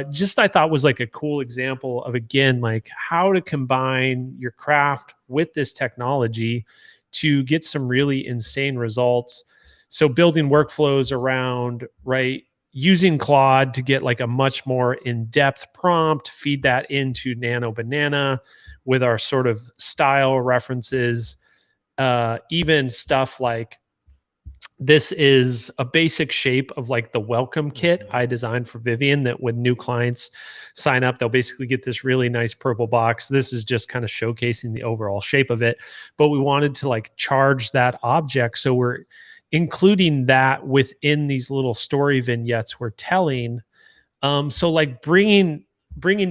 just I thought was like a cool example of, again, like how to combine your craft with this technology to get some really insane results. So building workflows around, right, using Claude to get like a much more in-depth prompt, feed that into Nano Banana with our sort of style references, even stuff like this is a basic shape of like the welcome kit I designed for Vivian, that when new clients sign up, they'll basically get this really nice purple box. This is just kind of showcasing the overall shape of it, but we wanted to like charge that object. So we're including that within these little story vignettes we're telling. So like bringing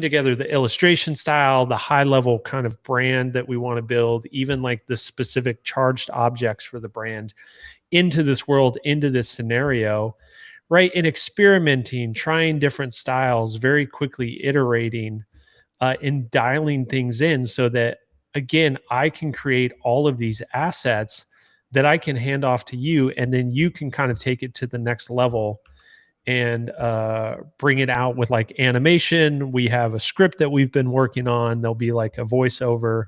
together the illustration style, the high level kind of brand that we want to build, even like the specific charged objects for the brand into this world, into this scenario, right? And experimenting, trying different styles, very quickly iterating, and dialing things in so that, again, I can create all of these assets that I can hand off to you, and then you can kind of take it to the next level and bring it out with like animation. We have a script that we've been working on. There'll be like a voiceover.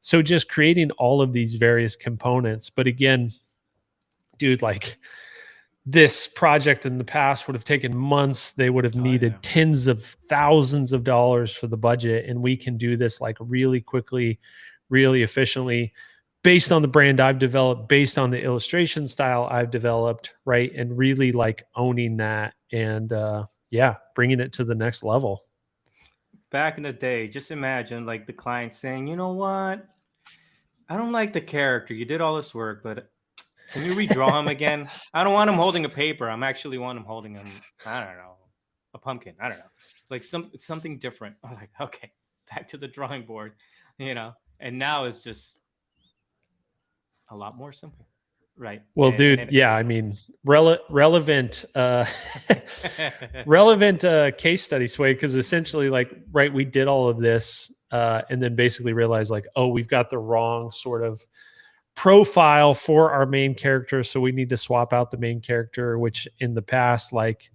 So just creating all of these various components. But again, dude, like this project in the past would have taken months. They would have needed tens of thousands of dollars for the budget. And we can do this like really quickly, really efficiently, based on the brand I've developed, based on the illustration style I've developed, right? And really like owning that and bringing it to the next level. Back in the day, just imagine like the client saying, you know what? I don't like the character. You did all this work, but can you redraw him again? I don't want him holding a paper. I'm actually want him holding I don't know, a pumpkin. I don't know. Like something different. I'm like, okay, back to the drawing board, and now it's just a lot more simple, right? Well, relevant relevant case study, Sway, because essentially like, right, we did all of this and then basically realized like, oh, we've got the wrong sort of profile for our main character, so we need to swap out the main character, which in the past, like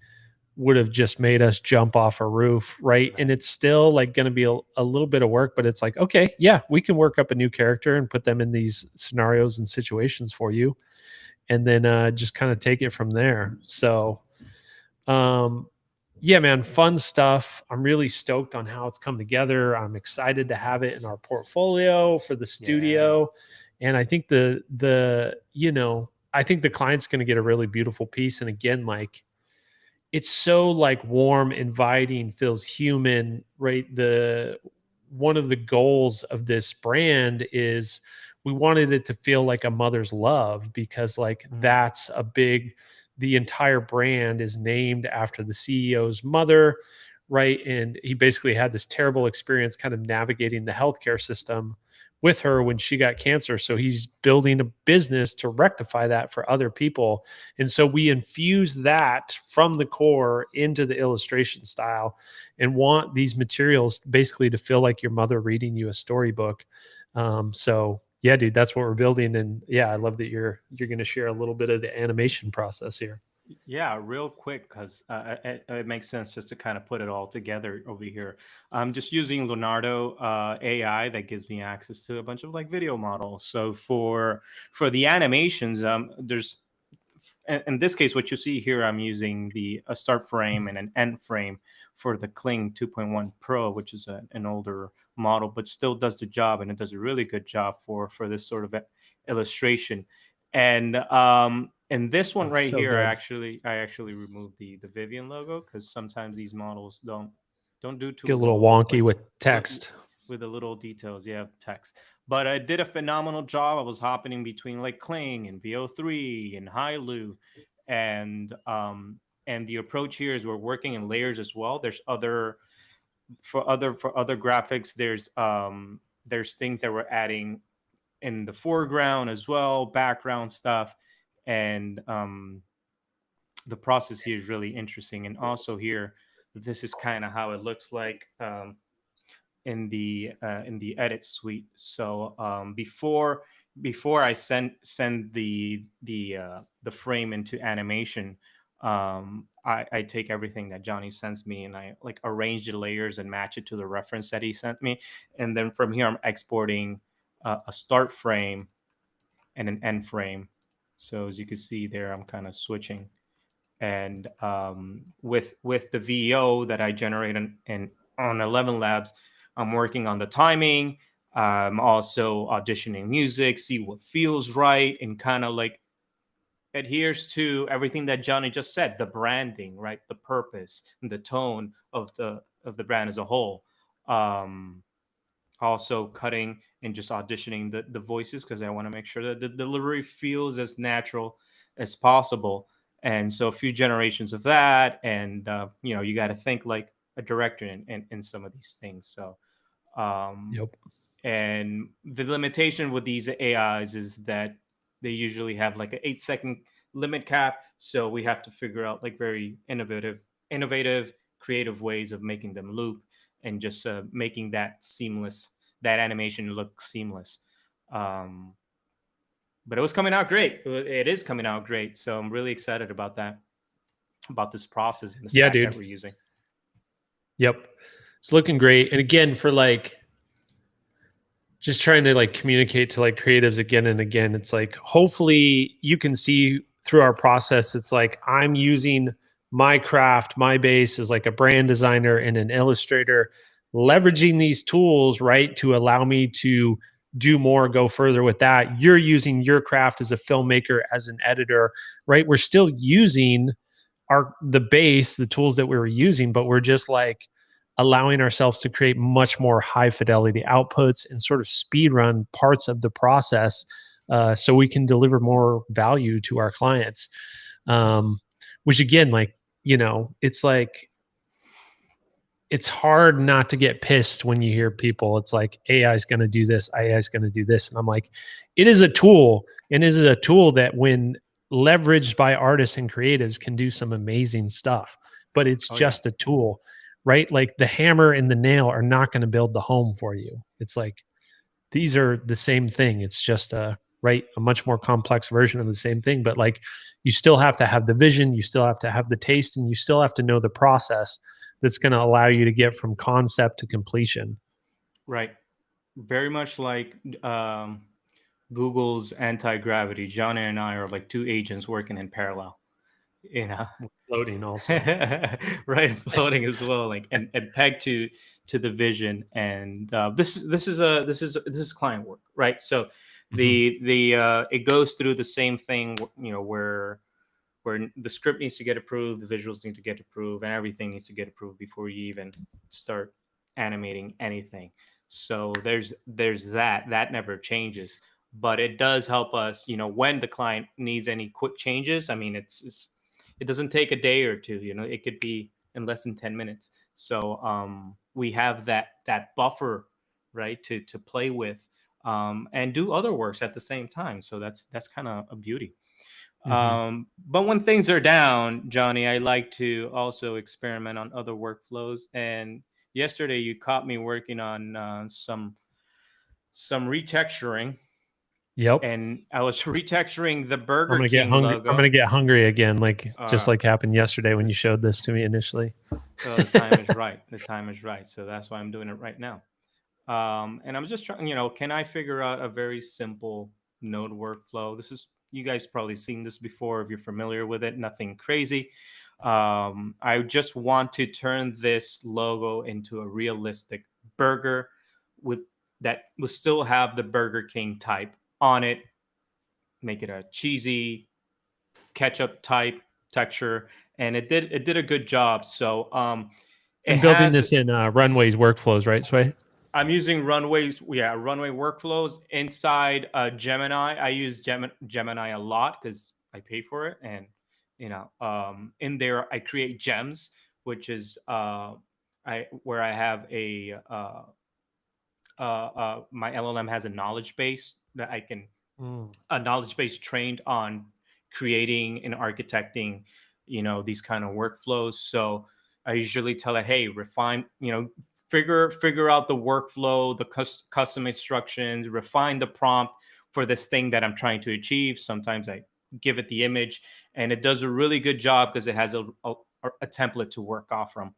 would have just made us jump off a roof, right? And it's still like going to be a little bit of work, but it's like, okay, yeah, we can work up a new character and put them in these scenarios and situations for you, and then just kind of take it from there. So yeah, man, fun stuff. I'm really stoked on how it's come together. I'm excited to have it in our portfolio for the studio. And I think I think the client's going to get a really beautiful piece. And again, like, it's so like warm, inviting, feels human, right? One of the goals of this brand is we wanted it to feel like a mother's love, because like that's a big, the entire brand is named after the CEO's mother, right? And he basically had this terrible experience kind of navigating the healthcare system with her when she got cancer. So he's building a business to rectify that for other people. And so we infuse that from the core into the illustration style and want these materials basically to feel like your mother reading you a storybook. So yeah, dude, that's what we're building. And yeah, I love that you're going to share a little bit of the animation process here. Yeah, real quick, because it makes sense just to kind of put it all together over here. I'm just using Leonardo AI that gives me access to a bunch of like video models. So for the animations, there's in this case, what you see here, I'm using a start frame and an end frame for the Kling 2.1 Pro, which is an older model, but still does the job, and it does a really good job for this sort of illustration. And this one right so here, good. I actually removed the Vivian logo, because sometimes these models don't do too Get a little well wonky with text. with the little details, text. But I did a phenomenal job. I was hopping in between like Kling and VO3 and Hailu, and the approach here is we're working in layers as well. There's other graphics. There's things that we're adding in the foreground as well, background stuff, and the process here is really interesting. And also here, this is kind of how it looks like in the edit suite. So before I send the frame into animation, I take everything that Johnny sends me and I like arrange the layers and match it to the reference that he sent me, and then from here I'm exporting a start frame and an end frame. So as you can see there, I'm kind of switching, and with the VO that I generate on 11 Labs, I'm working on the timing. I'm also auditioning music, see what feels right, and kind of like adheres to everything that Johnny just said, the branding, right? The purpose and the tone of the brand as a whole. Also cutting and just auditioning the voices, because I want to make sure that the delivery feels as natural as possible. And so a few generations of that, and you got to think like a director in some of these things. So Yep. and the limitation with these AIs is that they usually have like an 8-second limit cap. So we have to figure out like very innovative, creative ways of making them loop and just making that animation look seamless. But it was coming out great. It is coming out great. So I'm really excited about that, about this process and the stack that we're using. Yep. It's looking great. And again, for like, just trying to like communicate to like creatives again and again, it's like, hopefully you can see through our process, it's like I'm using my craft, my base as like a brand designer and an illustrator, leveraging these tools, right, to allow me to do more, go further with that. You're using your craft as a filmmaker, as an editor, right? We're still using the base, the tools that we were using, but we're just like allowing ourselves to create much more high fidelity outputs and sort of speed run parts of the process, so we can deliver more value to our clients. Which again, like, it's like, it's hard not to get pissed when you hear people, it's like, AI is going to do this, AI is going to do this. And I'm like, it is a tool, and it is a tool that when leveraged by artists and creatives can do some amazing stuff, but it's just a tool, right? Like the hammer and the nail are not going to build the home for you. It's like, these are the same thing. It's just a right? A much more complex version of the same thing, but like you still have to have the vision, you still have to have the taste, and you still have to know the process that's going to allow you to get from concept to completion. Right. Very much like Google's Antigravity. Johnny and I are like two agents working in parallel. You know, Floating also. right, floating as well, like and pegged to the vision. And this is client work, right? So the it goes through the same thing, you know, where the script needs to get approved, the visuals need to get approved, and everything needs to get approved before you even start animating anything. So there's that never changes, but it does help us, you know, when the client needs any quick changes. I mean, it doesn't take a day or two, you know, it could be in less than 10 minutes. So we have that buffer, right, to play with, and do other works at the same time. So that's kind of a beauty. But when things are down, Johnny, I like to also experiment on other workflows. And yesterday, you caught me working on some retexturing, Yep. and I was retexturing the Burger I'm gonna get King hungry. logo. I'm gonna get hungry again, like just like happened yesterday when you showed this to me initially. The time is right. The time is right. So that's why I'm doing it right now. And I'm just trying, you know, can I figure out a very simple node workflow? This is, you guys probably seen this before if you're familiar with it, nothing crazy. I just want to turn this logo into a realistic burger with that will still have the Burger King type on it, make it a cheesy ketchup type texture, and it did a good job. So it And building has, this in Runway's workflows, right, Sway? I'm using runways, yeah, runway workflows inside Gemini. I use Gemini a lot because I pay for it, and you know, in there I create gems, which is I where I have my LLM has a knowledge base that I can, a knowledge base trained on creating and architecting, you know, these kind of workflows. So I usually tell it, hey, refine, you know, figure out the workflow, the custom instructions, refine the prompt for this thing that I'm trying to achieve. Sometimes I give it the image, and it does a really good job because it has a template to work off from.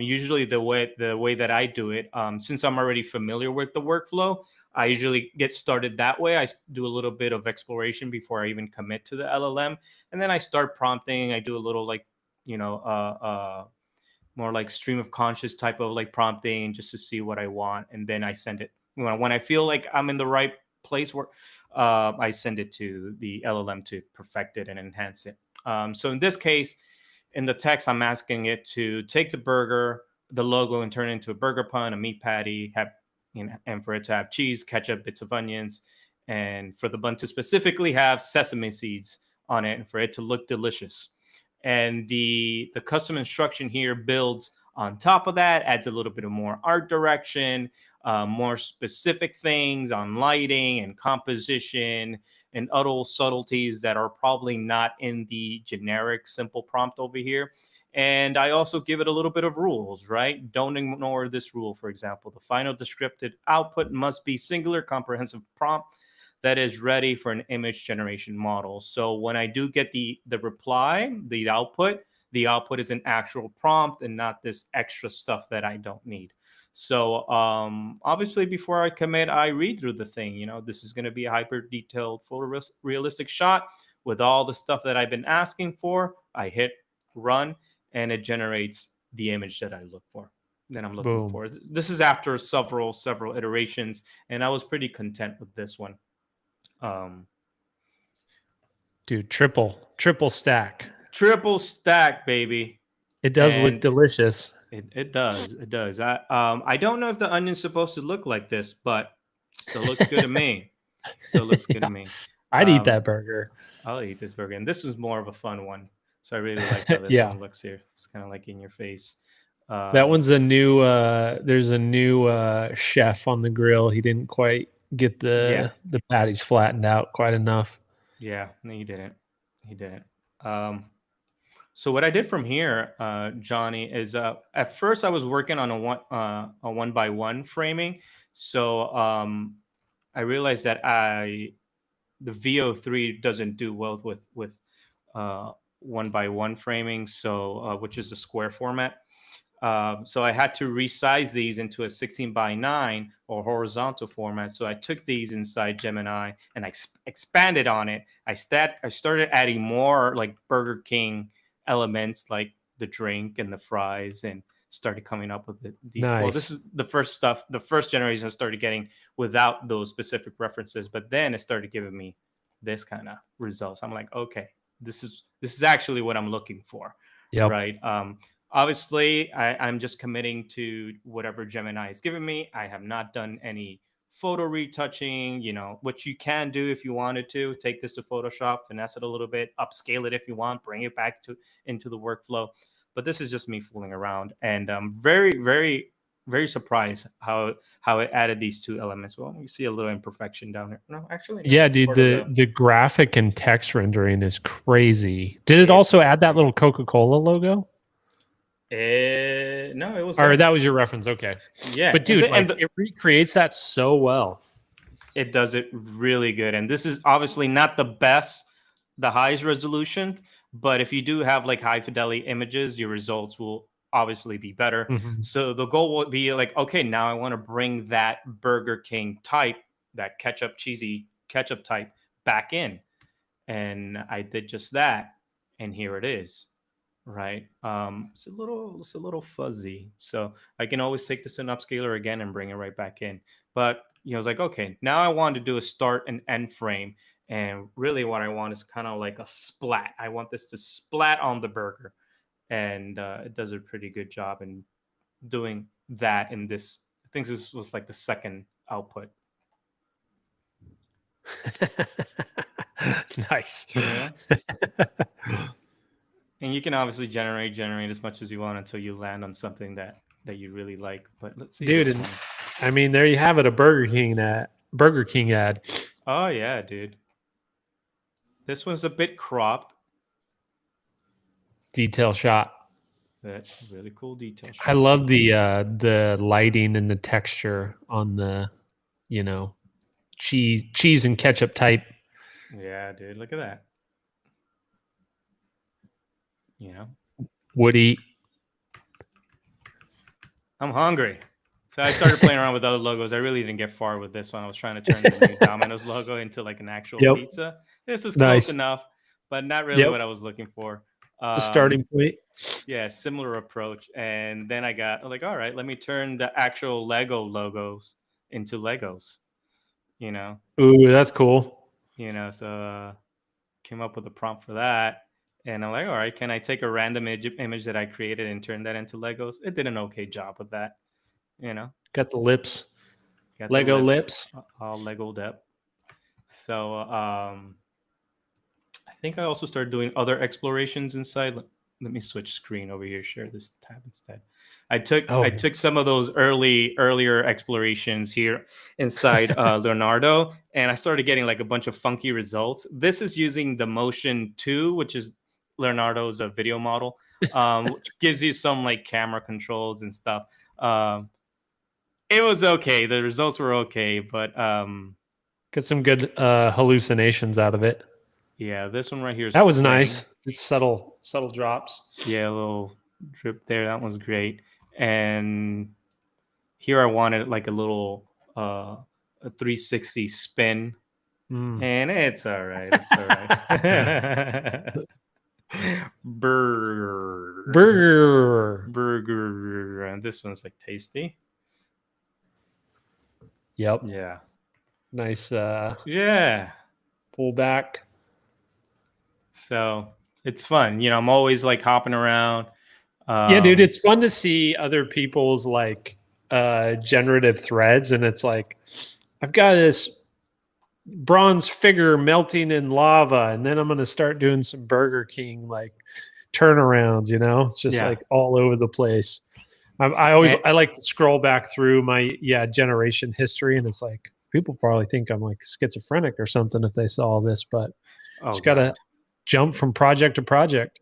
Usually the way that I do it, since I'm already familiar with the workflow, I usually get started that way. I do a little bit of exploration before I even commit to the LLM, and then I start prompting. I do a little, like, you know, more like stream of conscious type of like prompting just to see what I want, and then I send it when I feel like I'm in the right place where I send it to the LLM to perfect it and enhance it. So in this case, in the text, I'm asking it to take the burger, the logo, and turn it into a burger pun, a meat patty, have, you know, and for it to have cheese, ketchup, bits of onions, and for the bun to specifically have sesame seeds on it, and for it to look delicious. And the custom instruction here builds on top of that, adds a little bit of more art direction, more specific things on lighting and composition and other subtleties that are probably not in the generic simple prompt over here. And I also give it a little bit of rules, right? Don't ignore this rule. For example, the final descriptive output must be singular comprehensive prompt that is ready for an image generation model. So when I do get the reply, the output is an actual prompt and not this extra stuff that I don't need. So obviously, before I commit, I read through the thing. You know, this is going to be a hyper detailed, realistic shot with all the stuff that I've been asking for. I hit run, and it generates the image that I look for. That I'm looking Boom. for. This is after several iterations, and I was pretty content with this one. Dude, triple stack. Triple stack, baby. It does look And delicious. it does. I don't know if the onion's supposed to look like this, but still looks good to me. Still looks good to me. I'd eat that burger. I'll eat this burger, and this was more of a fun one. So I really like how this Yeah. one looks here. It's kind of like in your face. That one's a new there's a new chef on the grill. He didn't quite get the patties flattened out quite enough. Yeah, no, he didn't. He didn't. So what I did from here, Johnny, is at first I was working on a one by one framing. So I realized that the VO3 doesn't do well with uh, 1x1 framing, so which is a square format. So I had to resize these into a 16:9 or horizontal format. So I took these inside Gemini and I expanded on it. I started adding more like Burger King elements, like the drink and the fries, and started coming up with these. Well, this Nice. is the first stuff. The first generation I started getting without those specific references, but then it started giving me this kind of results. I'm like, okay, this is actually what I'm looking for, Yep. right? Obviously, I'm just committing to whatever Gemini is giving me. I have not done any photo retouching, which you can do if you wanted to. Take this to Photoshop, finesse it a little bit, upscale it if you want, bring it back into the workflow. But this is just me fooling around, and I'm very, very, very surprised how it added these two elements. Well, you see a little imperfection down there. No, actually, no, Yeah, it's dude, part of the graphic and text rendering is crazy. Did it It's also add that little Coca-Cola logo? no, it was Or that was your reference? Okay. yeah. But dude, and it recreates that so well. it does it really good. And this is obviously not the highest resolution, but if you do have like high fidelity images, your results will obviously be better. Mhm. So the goal would be like, okay, now I want to bring that Burger King type, that cheesy ketchup type back in. And I did just that. And here it is. Right. It's a little fuzzy. So I can always take this in upscaler again and bring it right back in. But it's like, okay, now I want to do a start and end frame. And really what I want is kind of like a splat. I want this to splat on the burger. And it does a pretty good job in doing that in this. I think this was like the second output. Nice. Yeah. And you can obviously generate as much as you want until you land on something that you really like. But let's see, Dude, this and one. I mean, there you have it, a Burger King ad. Oh yeah, dude. This one's a bit cropped. Detail shot. That's really cool detail shot. I love the lighting and the texture on the, cheese and ketchup type. Yeah, dude, look at that. Woody. I'm hungry. So I started playing around with other logos. I really didn't get far with this one. I was trying to turn the new Domino's logo into like an actual pizza. This is Nice. close enough, but not really what I was looking for. The starting point. Yeah, similar approach. And then I got like, all right, let me turn the actual Lego logos into Legos. Ooh, that's cool. So came up with a prompt for that. And I'm like, all right, can I take a random image that I created and turn that into Legos? It did an okay job with that. Got the lips. Got Lego the lips. all Legoed up. So I think I also started doing other explorations inside. Let me switch screen over here. Share this tab instead. I took some of those earlier explorations here inside Leonardo, and I started getting like a bunch of funky results. This is using the Motion 2, which is Leonardo's video model, which gives you some like camera controls and stuff. It was okay. The results were okay, but got some good hallucinations out of it. Yeah, this one right here is that was nice. It's subtle drops. Yeah, a little drip there. That one's great. And here I wanted like a little a 360 spin. And it's all right. It's all right. Burger. And this one's like tasty. Yep. Yeah. Nice. Yeah. Pull back. So it's fun. I'm always like hopping around. Yeah, dude, it's fun to see other people's like generative threads. And it's like, I've got this bronze figure melting in lava, and then I'm going to start doing some Burger King like turnarounds, It's just like all over the place. I like to scroll back through my generation history, and it's like people probably think I'm like schizophrenic or something if they saw this, but just gotta jump from project to project.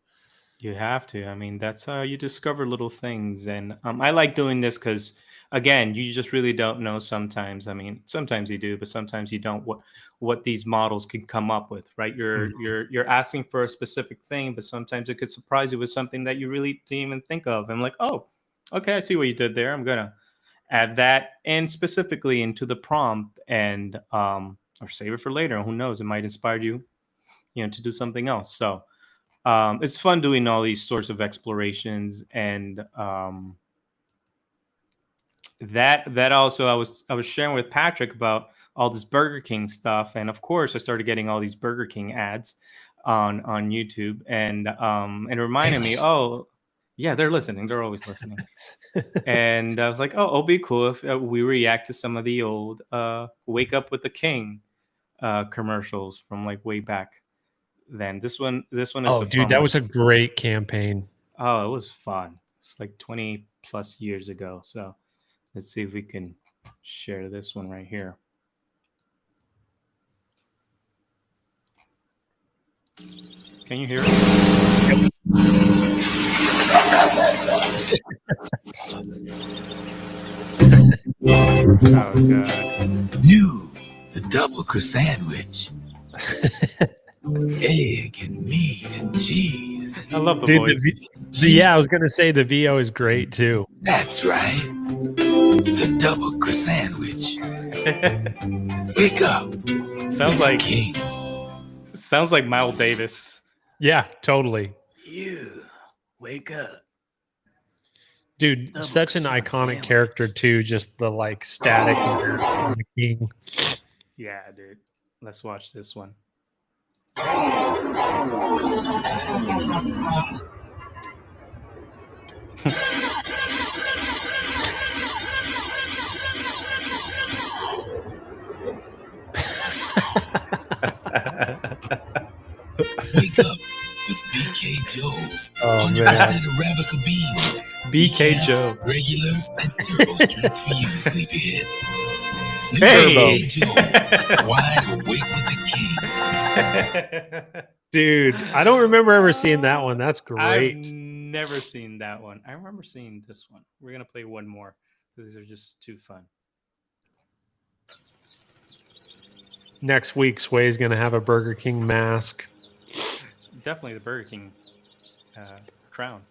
You have to. I mean, that's how you discover little things. And I like doing this because again, you just really don't know sometimes. I mean, sometimes you do, but sometimes you don't, what these models can come up with, right? You're asking for a specific thing, but sometimes it could surprise you with something that you really didn't even think of. I'm like, oh, okay, I see what you did there. I'm gonna add that and specifically into the prompt, and or save it for later. Who knows? It might inspire you, to do something else. So it's fun doing all these sorts of explorations, and that also I was sharing with Patrick about all this Burger King stuff, and of course I started getting all these Burger King ads on YouTube, and it reminded me, oh yeah, they're listening, they're always listening. And I was like, oh, it'll be cool if we react to some of the old Wake Up with the King commercials from like way back then. This one is Oh, a dude, fun that one. was a great campaign. Oh, it was fun. It's like 20 plus years ago. So let's see if we can share this one right here. Can you hear it? Oh god. New, the double croissant, egg and meat and cheese. I love the Dude, voice. yeah, I was gonna say the VO is great too. That's right. The double croissant. Wake up. Sounds like King. sounds like Miles Davis. Yeah, totally. You wake up. Dude, Double such an croissant iconic sandwich. character too. Just the like static of the king. Yeah, dude. Let's watch this one. Wake up with BK Joe. Oh 100% man, Arabica beans. BK Decaf, Joe. Regular and turbo strength for you, sleepyhead. New Hey! BK Joe. Wide awake with the king. dude, I don't remember ever seeing that one. That's I've great. never seen that one. I remember seeing this one. We're gonna play one more. These are just too fun. Next week, Sway's gonna have a Burger King mask. Definitely the Burger King crown.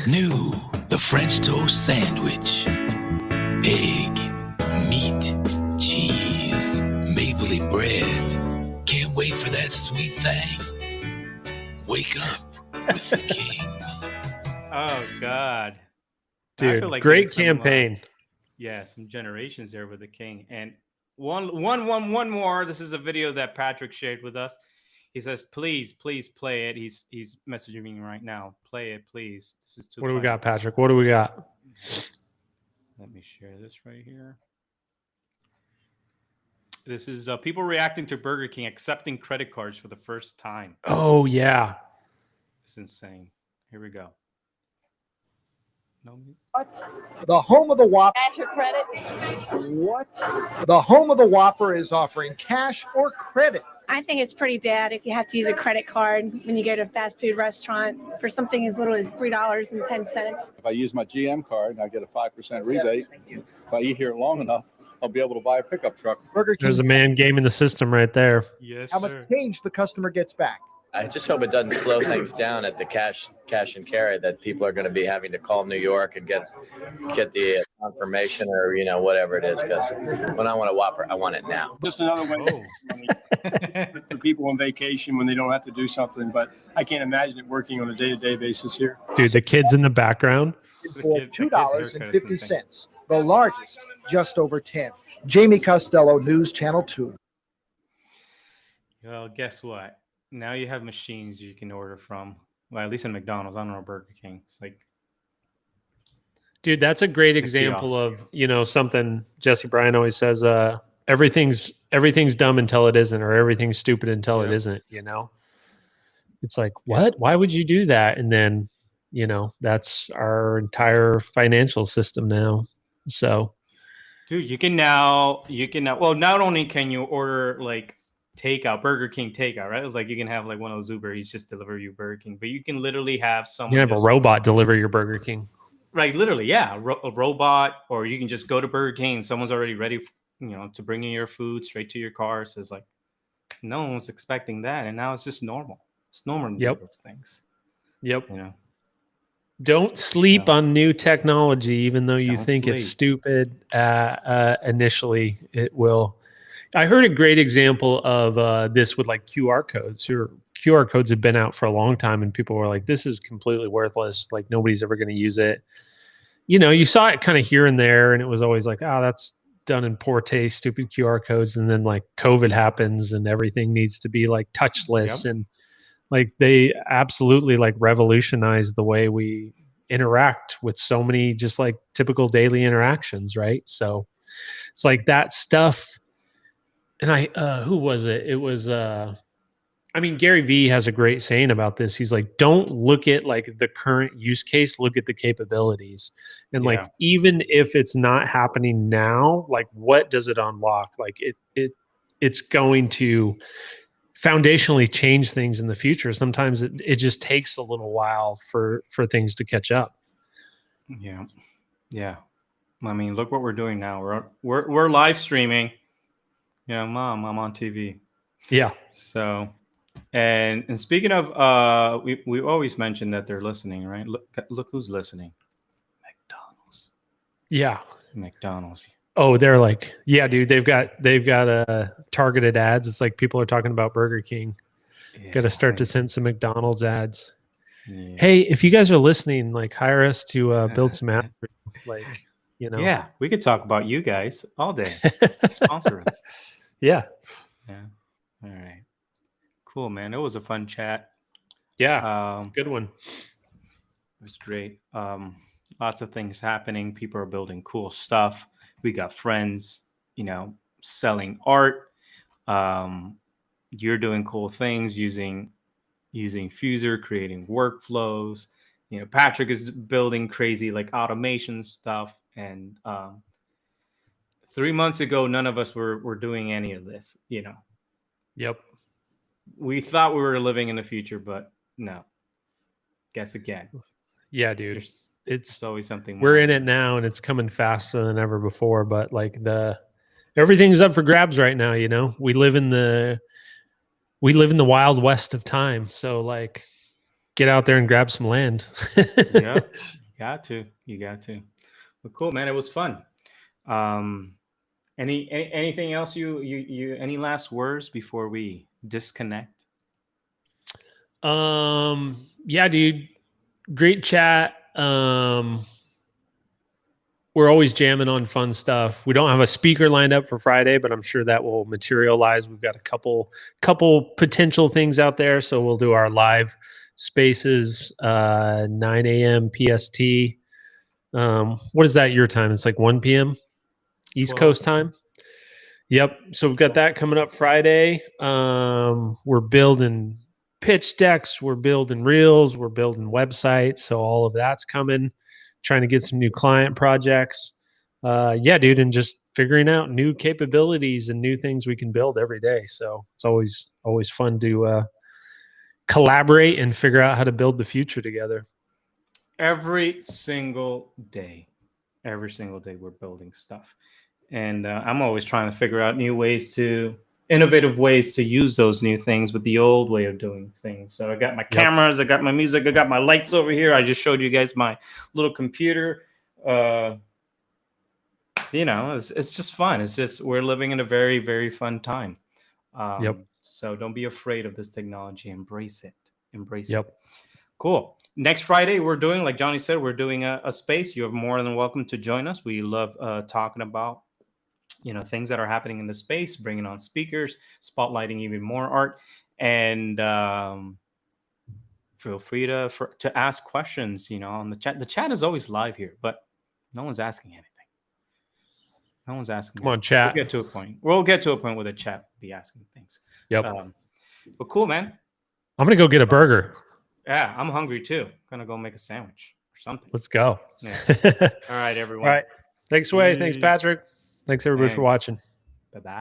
New, the French toast sandwich. Egg, meat, cheese, mapley bread. Can't wait for that sweet thing. Wake up with the king. Oh God, I Dude, feel like great getting some, campaign. yeah, some generations there with the king. And one more. This is a video that Patrick shared with us. He says, "Please play it." He's messaging me right now. Play it, please. This is too. What do we funny. got, Patrick? What do we got? Let me share this right here. This is people reacting to Burger King accepting credit cards for the first time. Oh yeah. It's insane. Here we go. No. The home of the Whopper. Cash or credit? What? The home of the Whopper is offering cash or credit. I think it's pretty bad if you have to use a credit card when you go to a fast food restaurant for something as little as $3.10. If I use my GM card, I get a 5% rebate. If I eat here long enough, I'll be able to buy a pickup truck. Burger King. There's a man gaming the system right there. Yes, How much sir. change the customer gets back. I just hope it doesn't slow things down at the cash and carry, that people are going to be having to call New York and get the confirmation or whatever it is, because when I want a Whopper, I want it now. Just another way Oh. for people on vacation when they don't have to do something, but I can't imagine it working on a day-to-day basis here. Dude, the kids in the background. For the kid's haircut is $2.50. The largest, just over 10. Jamie Costello, News Channel 2. Well, guess what? Now you have machines you can order from. Well, at least in McDonald's. I don't know Burger King. It's like, Dude, that's a great The example kiosk. of, something Jesse Bryan always says, everything's dumb until it isn't, or everything's stupid until it Yeah. isn't, It's like, what? Why would you do that? And then, that's our entire financial system now. So dude, you can now, well, not only can you order like takeout, Burger King takeout, right? It was like you can have like one of those Uber Eats just deliver you Burger King, but you can literally have You someone can have a just, robot deliver your Burger King. right? Literally, yeah, a robot, or you can just go to Burger King. Someone's already ready, to bring you your food straight to your car. So it's like no one was expecting that, and now it's just normal. It's normal to do those things. Yep. You know, Don't sleep on new technology, even though you Don't think it's sleep. stupid. Initially, it will. I heard a great example of this with like QR codes. QR codes have been out for a long time, and people were like, "This is completely worthless. Like nobody's ever going to use it." You saw it kind of here and there, and it was always like, "Oh, that's done in poor taste, stupid QR codes." And then like COVID happens, and everything needs to be like touchless, and like they absolutely like revolutionized the way we interact with so many just like typical daily interactions, right? So it's like that stuff. And who was it? It was Gary Vee has a great saying about this. He's like, don't look at like the current use case, look at the capabilities. And like even if it's not happening now, like what does it unlock? Like it's going to foundationally change things in the future. Sometimes it just takes a little while for things to catch up. Yeah. I mean, look what we're doing now. We're live streaming. Mom, I'm on TV. Yeah. So, and speaking of, we always mention that they're listening, right? Look who's listening. McDonald's. Yeah. McDonald's. Oh, they're like, yeah, dude. They've got targeted ads. It's like people are talking about Burger King. Got to start to send some McDonald's ads. Yeah. Hey, if you guys are listening, like hire us to build some ads. Like, Yeah, we could talk about you guys all day. Sponsor us. Yeah. All right. Cool, man. It was a fun chat. Yeah. Good one. It was great. Lots of things happening. People are building cool stuff. We got friends, selling art. You're doing cool things using Fuser, creating workflows. Patrick is building crazy like automation stuff. And 3 months ago, none of us were doing any of this. Yep. We thought we were living in the future, but no. Guess again. Yeah, dude. It's always something more. We're in it now, and it's coming faster than ever before. But like everything's up for grabs right now. We live in the wild west of time. So like, get out there and grab some land. Yeah, you got to. Well, cool, man. It was fun. Anything else? You any last words before we disconnect? Yeah, dude. Great chat. We're always jamming on fun stuff. We don't have a speaker lined up for Friday, but I'm sure that will materialize. We've got a couple potential things out there. So we'll do our live spaces, 9 a.m. PST. What is that your time? It's like 1 p.m. East Coast time. Yep. So we've got that coming up Friday. We're building pitch decks. We're building reels. We're building websites. So all of that's coming. Trying to get some new client projects. Yeah, dude. And just figuring out new capabilities and new things we can build every day. So it's always fun to collaborate and figure out how to build the future together. Every single day we're building stuff. And I'm always trying to figure out innovative ways to use those new things with the old way of doing things. So I got my cameras, I got my music, I got my lights over here. I just showed you guys my little computer. It's just fun. It's just, we're living in a very, very fun time. So don't be afraid of this technology. Embrace it. It. Cool. Next Friday, we're doing, like Johnny said, we're doing a space. You're more than welcome to join us. We love talking about, things that are happening in the space, bringing on speakers, spotlighting even more art. And feel free to ask questions, on the chat. The chat is always live here, but no one's asking anything. No one's asking. Come on, chat. We'll get to a point where the chat will be asking things. Yep. But cool, man. I'm going to go get a burger. Yeah, I'm hungry too. Gonna go make a sandwich or something. Let's go. Yeah. All right, everyone. All right. Thanks, Sway. Thanks, Patrick. Thanks, everybody, for watching. Bye-bye.